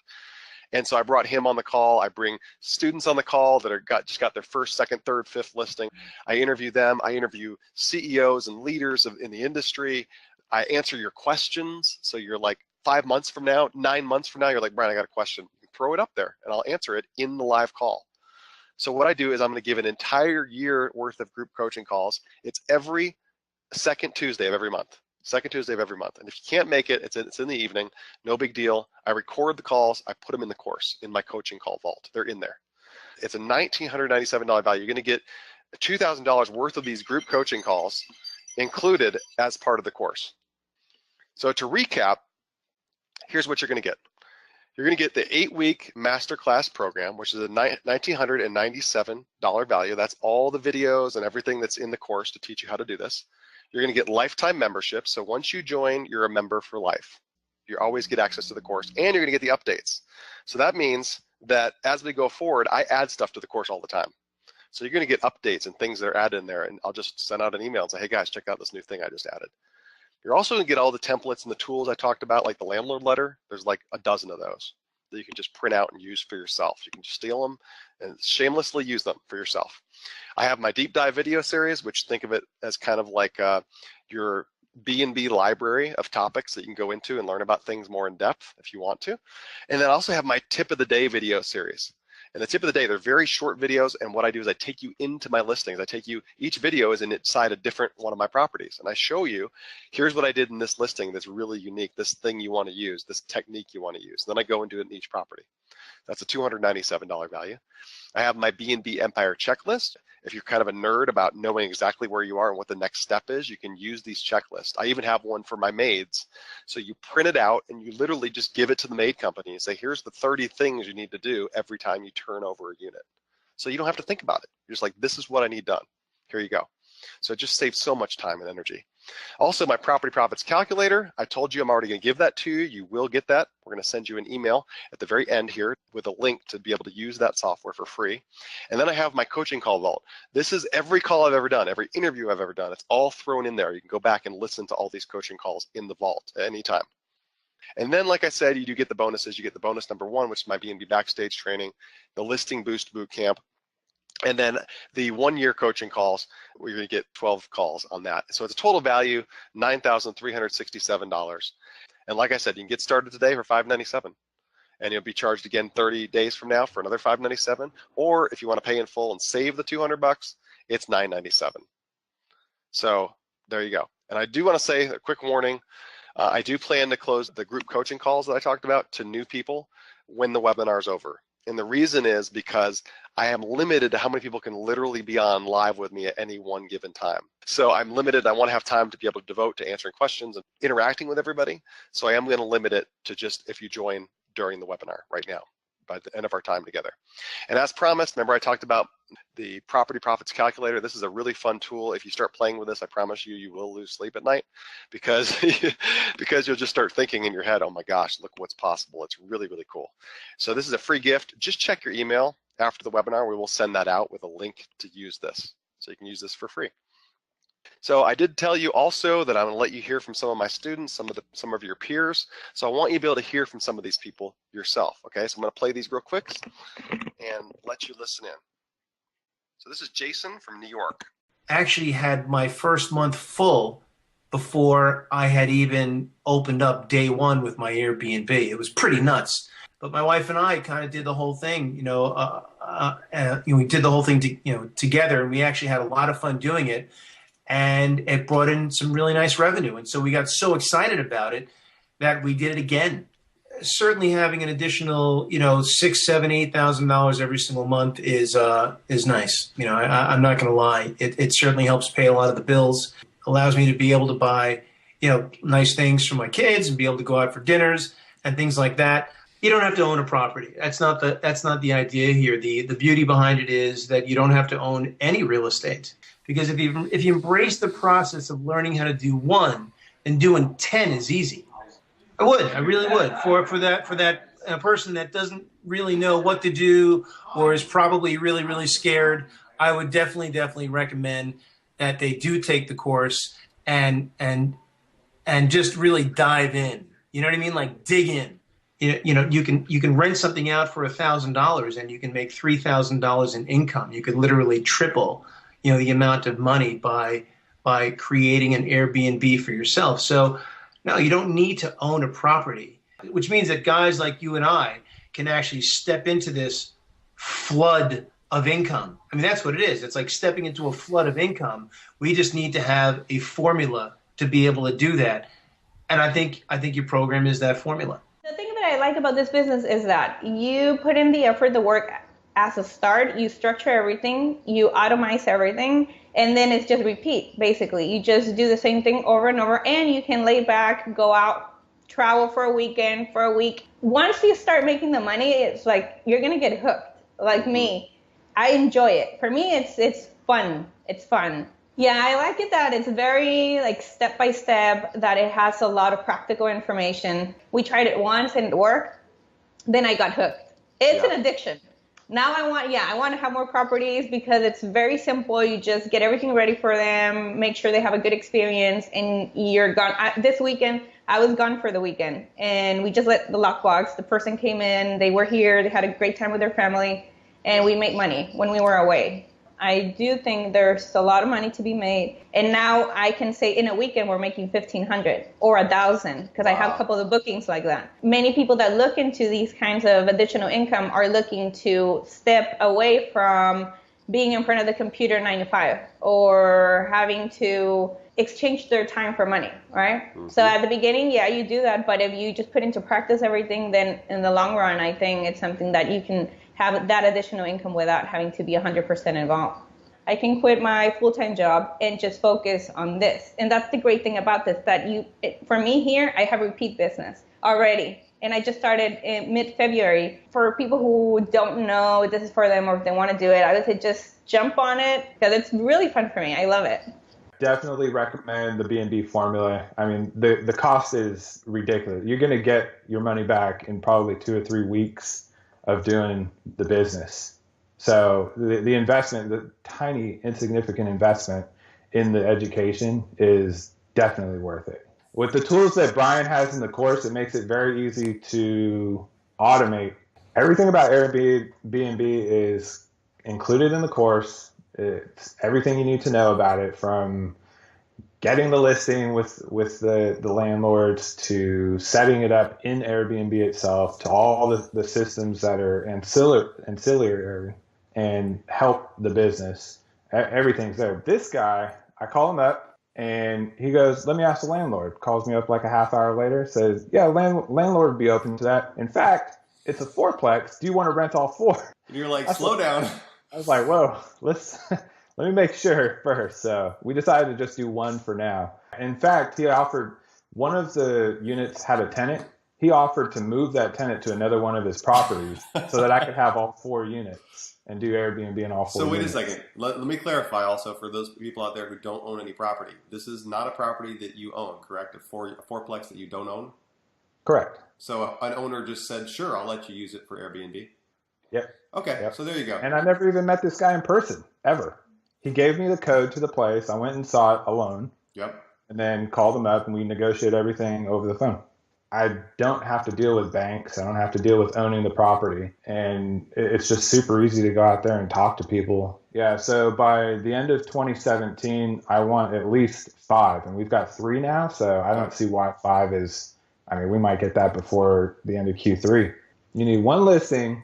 And so I brought him on the call. I bring students on the call that are just got their first, second, third, fifth listing. I interview them. I interview CEOs and leaders in the industry. I answer your questions. So you're like 5 months from now, 9 months from now, you're like, Brian, I got a question. Throw it up there and I'll answer it in the live call. So what I do is I'm going to give an entire year worth of group coaching calls. It's every second Tuesday of every month. Second Tuesday of every month. And if you can't make it, it's in the evening, no big deal. I record the calls, I put them in the course, in my coaching call vault. They're in there. It's a $1,997 value. You're going to get $2,000 worth of these group coaching calls included as part of the course. So to recap, here's what you're going to get. You're going to get the 8-week masterclass program, which is a $1,997 value. That's all the videos and everything that's in the course to teach you how to do this. You're going to get lifetime membership. So once you join, you're a member for life. You always get access to the course, and you're going to get the updates. So that means that as we go forward, I add stuff to the course all the time. So you're going to get updates and things that are added in there, and I'll just send out an email and say, hey guys, check out this new thing I just added. You're also going to get all the templates and the tools I talked about, like the landlord letter. There's like a dozen of those that you can just print out and use for yourself. You can just steal them and shamelessly use them for yourself. I have my deep dive video series, which think of it as kind of like your B&B library of topics that you can go into and learn about things more in depth if you want to. And then I also have my tip of the day video series. And the tip of the day, they're very short videos, and what I do is I take you into my listings. Each video is inside a different one of my properties, and I show you, here's what I did in this listing that's really unique, this thing you want to use, this technique you want to use. Then I go and do it in each property. That's a $297 value. I have my B&B Empire checklist. If you're kind of a nerd about knowing exactly where you are and what the next step is, you can use these checklists. I even have one for my maids. So you print it out and you literally just give it to the maid company and say, here's the 30 things you need to do every time you turn over a unit. So you don't have to think about it. You're just like, this is what I need done. Here you go. So it just saves so much time and energy. Also, my property profits calculator, I told you I'm already going to give that to you. You will get that. We're going to send you an email at the very end here with a link to be able to use that software for free. And then I have my coaching call vault. This is every call I've ever done, every interview I've ever done. It's all thrown in there. You can go back and listen to all these coaching calls in the vault at any time. And then, like I said, you do get the bonuses. You get the bonus number 1, which is my B&B Backstage training, the Listing Boost Bootcamp, and then the 1-year coaching calls, we're going to get 12 calls on that. So it's a total value, $9,367. And like I said, you can get started today for $597. And you'll be charged again 30 days from now for another $597. Or if you want to pay in full and save the $200, it's $997. So there you go. And I do want to say a quick warning. I do plan to close the group coaching calls that I talked about to new people when the webinar is over. And the reason is because I am limited to how many people can literally be on live with me at any one given time. So I'm limited. I want to have time to be able to devote to answering questions and interacting with everybody. So I am going to limit it to just if you join during the webinar right now by the end of our time together. And as promised, remember I talked about the property profits calculator. This is a really fun tool. If you start playing with this, I promise you, you will lose sleep at night because, because you'll just start thinking in your head, oh my gosh, look what's possible. It's really, really cool. So this is a free gift. Just check your email after the webinar. We will send that out with a link to use this. So you can use this for free. So I did tell you also that I'm going to let you hear from some of my students, some of your peers. So I want you to be able to hear from some of these people yourself. Okay, so I'm going to play these real quick and let you listen in. So this is Jason from New York. Actually had my first month full before I had even opened up day 1 with my Airbnb. It was pretty nuts. But my wife and I kind of did the whole thing. You know, we did the whole thing together, and we actually had a lot of fun doing it, and it brought in some really nice revenue. And so we got so excited about it that we did it again. Certainly, having an additional, $6,000, $7,000, $8,000 every single month is nice. I'm not going to lie. It certainly helps pay a lot of the bills. Allows me to be able to buy, nice things for my kids and be able to go out for dinners and things like that. You don't have to own a property. That's not the idea here. The beauty behind it is that you don't have to own any real estate, because if you embrace the process of learning how to do one, then doing 10 is easy. I really would. For that person that doesn't really know what to do or is probably really, really scared, I would definitely recommend that they do take the course and just really dive in. You know what I mean? Like dig in. You can rent something out for $1,000 and you can make $3,000 in income. You could literally triple, the amount of money by creating an Airbnb for yourself. So no, you don't need to own a property, which means that guys like you and I can actually step into this flood of income. I mean, that's what it is. It's like stepping into a flood of income. We just need to have a formula to be able to do that. And I think your program is that formula. The thing that I like about this business is that you put in the effort, the work as a start, you structure everything, you automate everything, and then it's just repeat, basically. You just do the same thing over and over, and you can lay back, go out, travel for a weekend, for a week. Once you start making the money, it's like you're going to get hooked. Like me, I enjoy it. For me, it's fun. It's fun. Yeah, I like it that it's very like step by step, that it has a lot of practical information. We tried it once and it worked. Then I got hooked. It's an addiction. Now I want to have more properties because it's very simple. You just get everything ready for them, make sure they have a good experience, and you're gone. This weekend, I was gone for the weekend, and we just let the lockbox. The person came in, they were here, they had a great time with their family, and we made money when we were away. I do think there's a lot of money to be made. And now I can say in a weekend we're making 1,500 or 1,000 because I have a couple of bookings like that. Many people that look into these kinds of additional income are looking to step away from being in front of the computer 9 to 5 or having to exchange their time for money, right? Mm-hmm. So at the beginning, you do that. But if you just put into practice everything, then in the long run, I think it's something that you can have that additional income without having to be 100% involved. I can quit my full-time job and just focus on this. And that's the great thing about this, that for me here, I have repeat business already. And I just started in mid-February. For people who don't know if this is for them or if they want to do it, I would say just jump on it because it's really fun for me. I love it. Definitely recommend the B&B formula. I mean, the cost is ridiculous. You're going to get your money back in probably 2 or 3 weeks of doing the business. So the investment, the tiny, insignificant investment in the education is definitely worth it. With the tools that Brian has in the course, it makes it very easy to automate. Everything about Airbnb is included in the course. It's everything you need to know about it, from getting the listing with the landlords to setting it up in Airbnb itself to all the systems that are ancillary and help the business. Everything's there. This guy, I call him up and he goes, let me ask the landlord. Calls me up like a half hour later, says, yeah, landlord would be open to that. In fact, it's a fourplex. Do you want to rent all 4? And you're like, slow down. I was like, whoa, let me make sure first. So we decided to just do 1 for now. In fact, he offered, one of the units had a tenant. He offered to move that tenant to another one of his properties so that I could have all 4 units and do Airbnb in all 4 units. So wait a second. Let me clarify also for those people out there who don't own any property. This is not a property that you own, correct? A fourplex that you don't own? Correct. So an owner just said, sure, I'll let you use it for Airbnb? Yep. Okay, yep. So there you go. And I never even met this guy in person, ever. He gave me the code to the place. I went and saw it alone. Yep. And then called him up and we negotiated everything over the phone. I don't have to deal with banks. I don't have to deal with owning the property. And it's just super easy to go out there and talk to people. Yeah, so by the end of 2017, I want at least 5. And we've got 3 now, so I don't see why 5 is, I mean, we might get that before the end of Q3. You need 1 listing,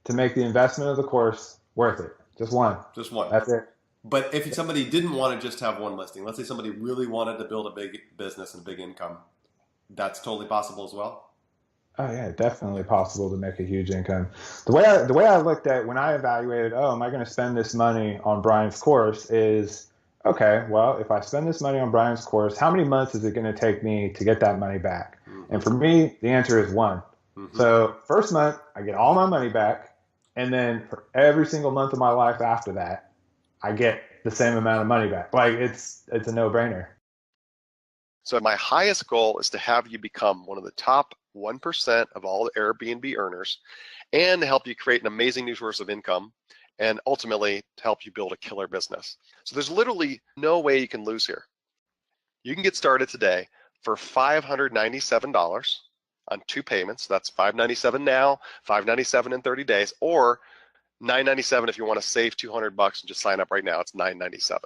to make the investment of the course worth it. Just one. Just one. That's it. But if somebody didn't want to just have one listing, let's say somebody really wanted to build a big business and big income, that's totally possible as well. Oh yeah, definitely possible to make a huge income. The way I looked at when I evaluated, oh, am I going to spend this money on Brian's course is, okay, well, if I spend this money on Brian's course, how many months is it going to take me to get that money back? Mm-hmm. And for me, the answer is one. Mm-hmm. So first month, I get all my money back, and then for every single month of my life after that, I get the same amount of money back. Like it's a no-brainer. So my highest goal is to have you become one of the top 1% of all the Airbnb earners, and to help you create an amazing new source of income, and ultimately to help you build a killer business. So there's literally no way you can lose here. You can get started today for $597 on 2 payments. That's $597 now, $597 in 30 days, or $997 if you want to save $200 and just sign up right now. It's $997.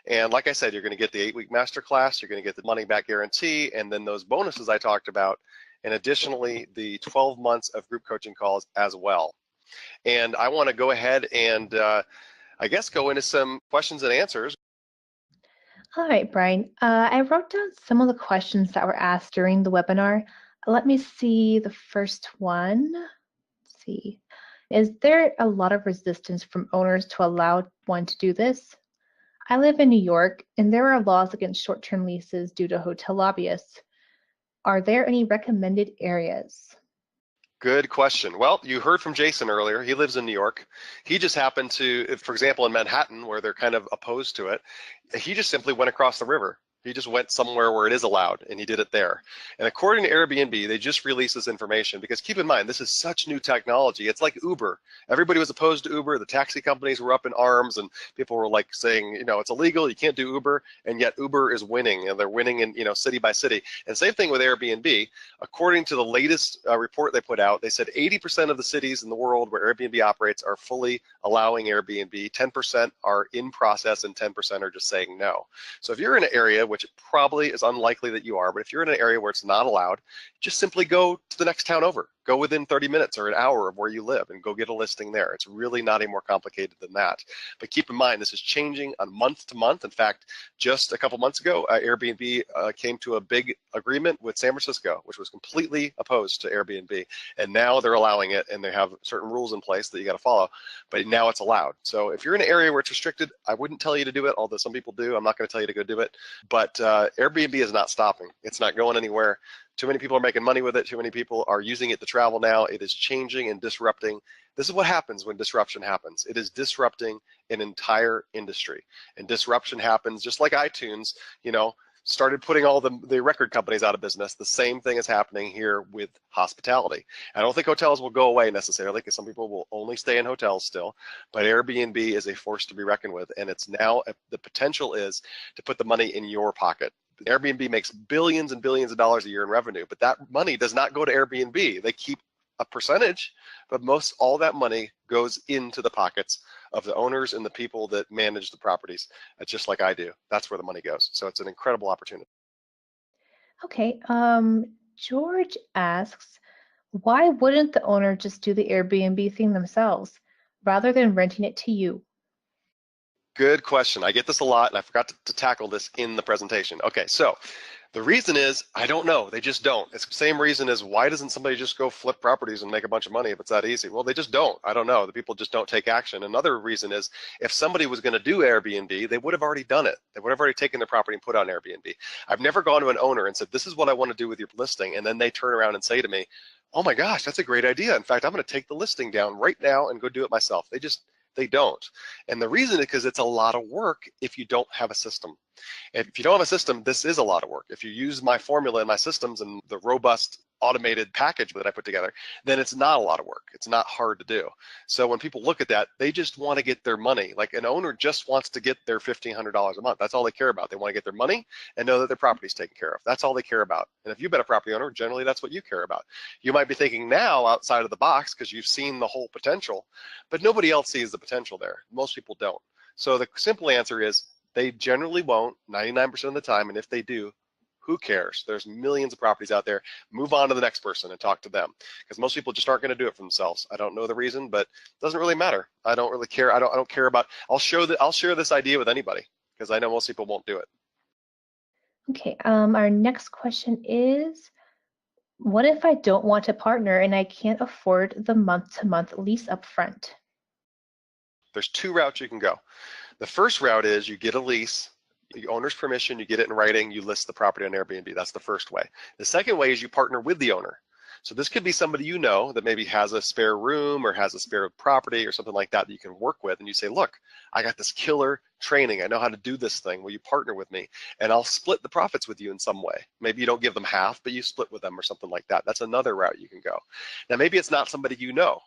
And like I said, you're going to get the 8-week masterclass, you're going to get the money back guarantee, and then those bonuses I talked about, and additionally the 12 months of group coaching calls as well. And I want to go ahead and I guess go into some questions and answers. All right, Brian. I wrote down some of the questions that were asked during the webinar. Let me see the first one. Let's see. Is there a lot of resistance from owners to allow one to do this? I live in New York, and there are laws against short-term leases due to hotel lobbyists. Are there any recommended areas? Good question. Well, you heard from Jason earlier. He lives in New York. He just happened to, for example, in Manhattan, where they're kind of opposed to it, he just simply went across the river. He just went somewhere where it is allowed, and he did it there. And according to Airbnb, they just released this information because keep in mind, this is such new technology. It's like Uber. Everybody was opposed to Uber. The taxi companies were up in arms, and people were like saying, you know, it's illegal. You can't do Uber. And yet Uber is winning, and they're winning in, you know, city by city. And same thing with Airbnb. According to the latest report they put out, they said 80% of the cities in the world where Airbnb operates are fully allowing Airbnb. 10% are in process, and 10% are just saying no. So if you're in an area, which it probably is unlikely that you are, but if you're in an area where it's not allowed, just simply go to the next town over. Go within 30 minutes or an hour of where you live and go get a listing there. It's really not any more complicated than that. But keep in mind, this is changing on month to month. In fact, just a couple months ago, Airbnb came to a big agreement with San Francisco, which was completely opposed to Airbnb. And now they're allowing it, and they have certain rules in place that you got to follow. But now it's allowed. So if you're in an area where it's restricted, I wouldn't tell you to do it, although some people do. I'm not going to tell you to go do it. But Airbnb is not stopping. It's not going anywhere. Too many people are making money with it. Too many people are using it to travel now. It is changing and disrupting. This is what happens when disruption happens. It is disrupting an entire industry. And disruption happens just like iTunes, you know, started putting all the record companies out of business. The same thing is happening here with hospitality. I don't think hotels will go away necessarily, because some people will only stay in hotels still, but Airbnb is a force to be reckoned with, and it's now, the potential is to put the money in your pocket. Airbnb makes billions and billions of dollars a year in revenue, but that money does not go to Airbnb. They keep a percentage, but all that money goes into the pockets of the owners and the people that manage the properties, just like I do. That's where the money goes. So it's an incredible opportunity. Okay. George asks, why wouldn't the owner just do the Airbnb thing themselves rather than renting it to you? Good question. I get this a lot, and I forgot to tackle this in the presentation. Okay, so the reason is, I don't know. They just don't. It's the same reason as, why doesn't somebody just go flip properties and make a bunch of money if it's that easy? Well, they just don't. I don't know. The people just don't take action. Another reason is, if somebody was going to do Airbnb, they would have already done it. They would have already taken their property and put it on Airbnb. I've never gone to an owner and said, this is what I want to do with your listing, and then they turn around and say to me, oh my gosh, that's a great idea. In fact, I'm going to take the listing down right now and go do it myself. They don't. And the reason is because it's a lot of work if you don't have a system. And if you don't have a system, this is a lot of work. If you use my formula and my systems and the robust automated package that I put together, then it's not a lot of work. It's not hard to do. So when people look at that, they just want to get their money. Like, an owner just wants to get their $1,500 a month. That's all they care about. They want to get their money and know that their property is taken care of. That's all they care about. And if you've been a property owner, generally that's what you care about. You might be thinking now outside of the box because you've seen the whole potential, but nobody else sees the potential there. Most people don't. So the simple answer is, they generally won't 99% of the time, and if they do, Who cares? There's millions of properties out there. Move on to the next person and talk to them, because most people just aren't going to do it for themselves. I don't know the reason, but it doesn't really matter. I don't really care. I don't care about. I'll share this idea with anybody because I know most people won't do it. Okay. Our next question is, what if I don't want a partner and I can't afford the month-to-month lease up front? There's two routes you can go. The first route is you get a lease, the owner's permission, you get it in writing, you list the property on Airbnb. That's the first way. The second way is you partner with the owner. So this could be somebody you know that maybe has a spare room or has a spare property or something like that that you can work with, and you say, look, I got this killer training. I know how to do this thing. Will you partner with me? And I'll split the profits with you in some way. Maybe you don't give them half, but you split with them or something like that. That's another route you can go. Now, maybe it's not somebody you know.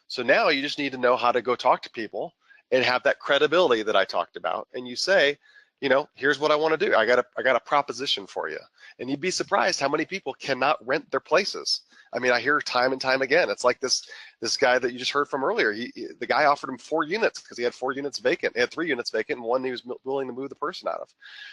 So now you just need to know how to go talk to people and have that credibility that I talked about. And you say, you know, here's what I want to do. I got a proposition for you. And you'd be surprised how many people cannot rent their places. I mean, I hear time and time again. It's like this guy that you just heard from earlier. The guy offered him 4 units because he had 4 units vacant. He had 3 units vacant and one he was willing to move the person out of.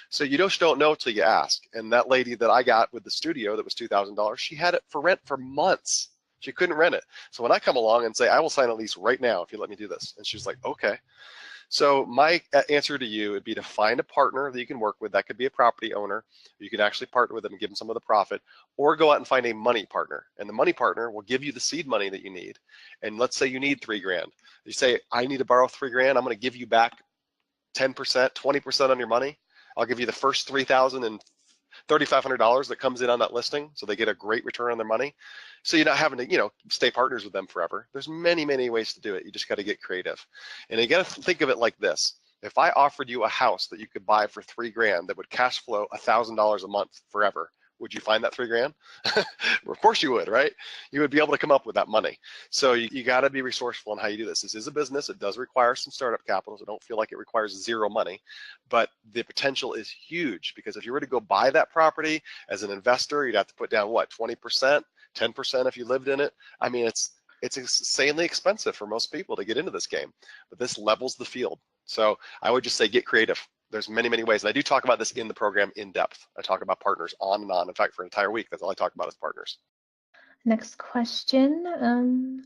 So you just don't know till you ask. And that lady that I got with the studio that was $2,000, she had it for rent for months. She couldn't rent it. So when I come along and say, I will sign a lease right now if you let me do this. And she's like, okay. So my answer to you would be to find a partner that you can work with. That could be a property owner. You can actually partner with them and give them some of the profit, or go out and find a money partner. And the money partner will give you the seed money that you need. And let's say you need $3 grand. You say, I need to borrow $3 grand. I'm going to give you back 10%, 20% on your money. I'll give you the first $3,000 and $3,500 that comes in on that listing, so they get a great return on their money. So you're not having to, you know, stay partners with them forever. There's many, many ways to do it. You just got to get creative. And you got to think of it like this. If I offered you a house that you could buy for $3 grand that would cash flow $1,000 a month forever, would you find that $3 grand? Of course you would, right? You would be able to come up with that money. So you got to be resourceful in how you do this. This is a business. It does require some startup capital, so don't feel like it requires zero money. But the potential is huge, because if you were to go buy that property as an investor, you'd have to put down, what, 20%, 10% if you lived in it? I mean, it's insanely expensive for most people to get into this game. But this levels the field. So I would just say get creative. There's many, many ways. And I do talk about this in the program in depth. I talk about partners on and on. In fact, for an entire week, that's all I talk about is partners. Next question.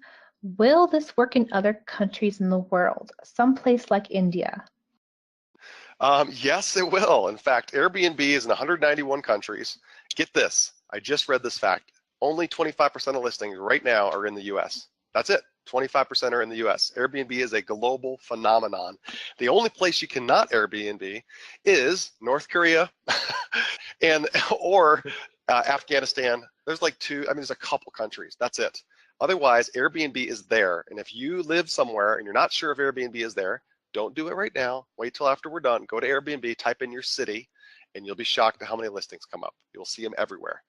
Will this work in other countries in the world, someplace like India? Yes, it will. In fact, Airbnb is in 191 countries. Get this. I just read this fact. Only 25% of listings right now are in the US. That's it. 25% are in the US. Airbnb is a global phenomenon. The only place you cannot Airbnb is North Korea or Afghanistan. There's like there's a couple countries. That's it. Otherwise, Airbnb is there. And if you live somewhere and you're not sure if Airbnb is there, don't do it right now. Wait till after we're done. Go to Airbnb, type in your city, and you'll be shocked at how many listings come up. You'll see them everywhere.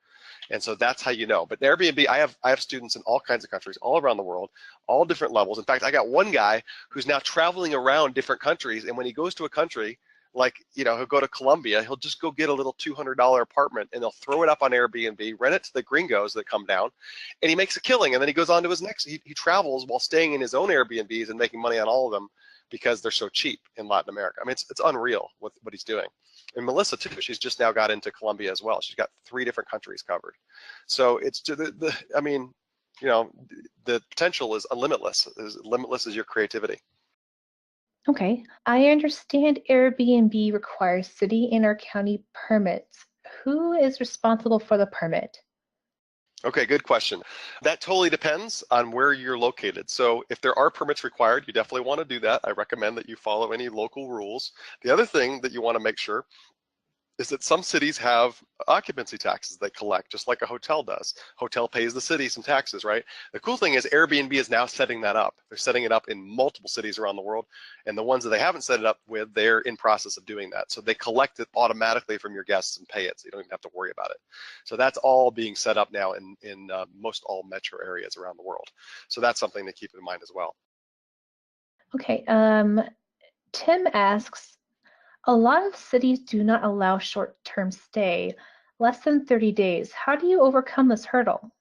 And so that's how you know. But Airbnb, I have students in all kinds of countries, all around the world, all different levels. In fact, I got one guy who's now traveling around different countries, and when he goes to a country, like, you know, he'll go to Colombia, he'll just go get a little $200 apartment, and they'll throw it up on Airbnb, rent it to the gringos that come down, and he makes a killing. And then he goes on to his next. He travels while staying in his own Airbnbs and making money on all of them because they're so cheap in Latin America. I mean, it's unreal what he's doing. And Melissa too, she's just now got into Colombia as well. She's got 3 different countries covered. So it's I mean, you know, the potential is limitless. As limitless as your creativity. Okay. I understand Airbnb requires city and or county permits. Who is responsible for the permit? Okay, good question. That totally depends on where you're located. So if there are permits required, you definitely want to do that. I recommend that you follow any local rules. The other thing that you want to make sure is that some cities have occupancy taxes they collect, just like a hotel does. Hotel pays the city some taxes, right? The cool thing is Airbnb is now setting that up. They're setting it up in multiple cities around the world, and the ones that they haven't set it up with, they're in process of doing that. So they collect it automatically from your guests and pay it, so you don't even have to worry about it. So that's all being set up now in most all metro areas around the world. So that's something to keep in mind as well. Okay. Tim asks, a lot of cities do not allow short-term stay, less than 30 days. How do you overcome this hurdle?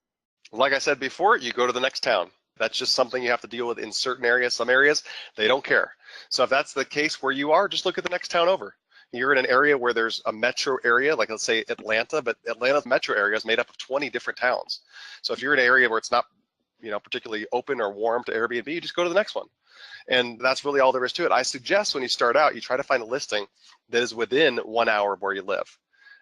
Like I said before, you go to the next town. That's just something you have to deal with in certain areas. Some areas, they don't care. So if that's the case where you are, just look at the next town over. You're in an area where there's a metro area, like let's say Atlanta, but Atlanta's metro area is made up of 20 different towns. So if you're in an area where it's not, particularly open or warm to Airbnb, you just go to the next one. And that's really all there is to it. I suggest when you start out, you try to find a listing that is within 1 hour of where you live.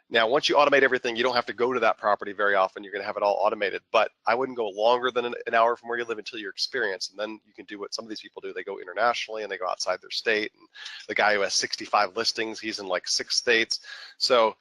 Now, once you automate everything, you don't have to go to that property very often. You're going to have it all automated, but I wouldn't go longer than an hour from where you live until you're experienced. And then you can do what some of these people do. They go internationally and they go outside their state. And the guy who has 65 listings, he's in like 6 states. So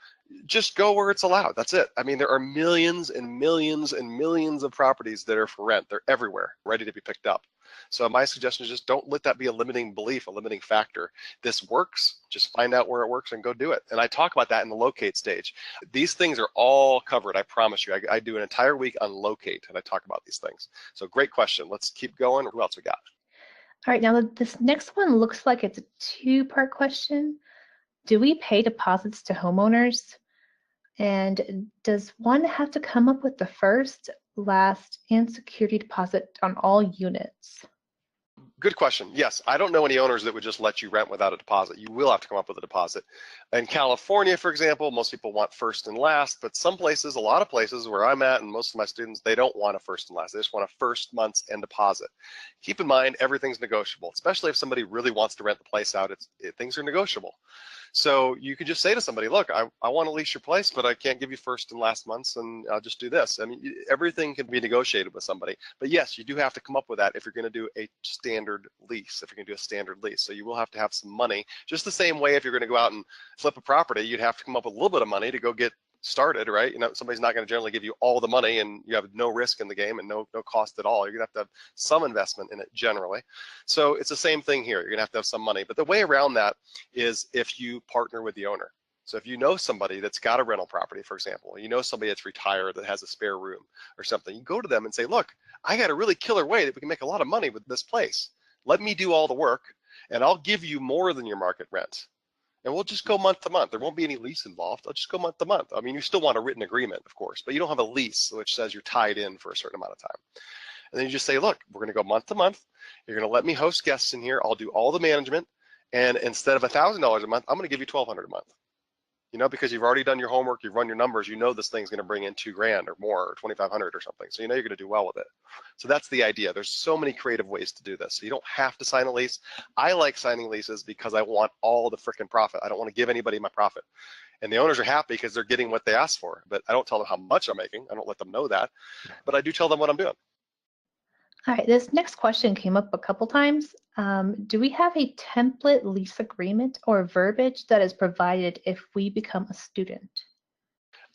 just go where it's allowed. That's it. I mean, there are millions and millions and millions of properties that are for rent. They're everywhere, ready to be picked up. So my suggestion is just don't let that be a limiting belief, a limiting factor. This works, just find out where it works and go do it. And I talk about that in the locate stage. These things are all covered, I promise you. I do an entire week on locate and I talk about these things. So great question. Let's keep going. Who else we got? All right, now this next one looks like it's a 2-part question. Do we pay deposits to homeowners? And does one have to come up with the first, last, and security deposit on all units? Good question. Yes, I don't know any owners that would just let you rent without a deposit. You will have to come up with a deposit. In California, for example, most people want first and last, but some places, a lot of places where I'm at and most of my students, they don't want a first and last. They just want a first, month's, and deposit. Keep in mind, everything's negotiable, especially if somebody really wants to rent the place out. Things are negotiable. So you could just say to somebody, look, I want to lease your place, but I can't give you first and last months, and I'll just do this. I mean, everything can be negotiated with somebody. But yes, you do have to come up with that if you're going to do a standard lease, if you're going to do a standard lease. So you will have to have some money. Just the same way if you're going to go out and flip a property, you'd have to come up with a little bit of money to go get started, right? Somebody's not going to generally give you all the money and you have no risk in the game and no cost at all. You're going to have some investment in it generally. So it's the same thing here. You're going to have some money. But the way around that is if you partner with the owner. So if you know somebody that's got a rental property, for example, you know somebody that's retired that has a spare room or something, you go to them and say, look, I got a really killer way that we can make a lot of money with this place. Let me do all the work and I'll give you more than your market rent. And we'll just go month to month. There won't be any lease involved. I'll just go month to month. I mean, you still want a written agreement, of course, but you don't have a lease which says you're tied in for a certain amount of time. And then you just say, look, we're going to go month to month. You're going to let me host guests in here. I'll do all the management. And instead of $1,000 a month, I'm going to give you $1,200 a month. Because you've already done your homework, you've run your numbers, this thing's going to bring in $2,000 or more or 2,500 or something. So you're going to do well with it. So that's the idea. There's so many creative ways to do this. So you don't have to sign a lease. I like signing leases because I want all the freaking profit. I don't want to give anybody my profit. And the owners are happy because they're getting what they asked for. But I don't tell them how much I'm making. I don't let them know that. But I do tell them what I'm doing. All right, this next question came up a couple times. Do we have a template lease agreement or verbiage that is provided if we become a student?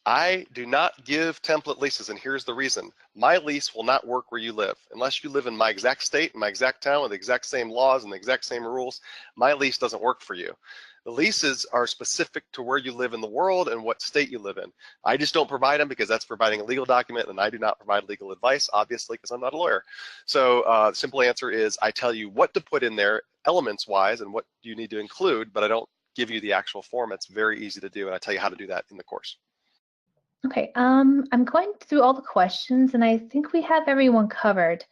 I do not give template leases, and here's the reason. My lease will not work where you live. Unless you live in my exact state, in my exact town, with the exact same laws and the exact same rules, my lease doesn't work for you. The leases are specific to where you live in the world and what state you live in. I just don't provide them because that's providing a legal document, and I do not provide legal advice, obviously, because I'm not a lawyer. So the simple answer is I tell you what to put in there elements-wise and what you need to include, but I don't give you the actual form. It's very easy to do, and I tell you how to do that in the course. Okay, I'm going through all the questions, and I think we have everyone covered.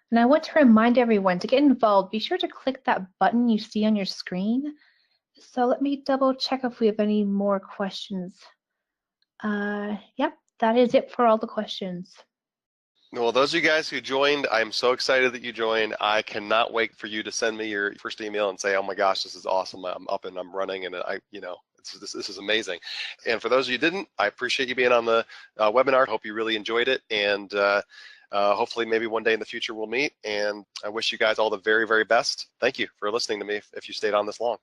And I want to remind everyone to get involved. Be sure to click that button you see on your screen. So let me double check if we have any more questions. Yep, that is it for all the questions. Well, those of you guys who joined, I'm so excited that you joined. I cannot wait for you to send me your first email and say, oh my gosh, this is awesome. I'm up and I'm running, and this is amazing. And for those of you who didn't, I appreciate you being on the webinar. Hope you really enjoyed it. And hopefully maybe one day in the future we'll meet. And I wish you guys all the very, very best. Thank you for listening to me if you stayed on this long.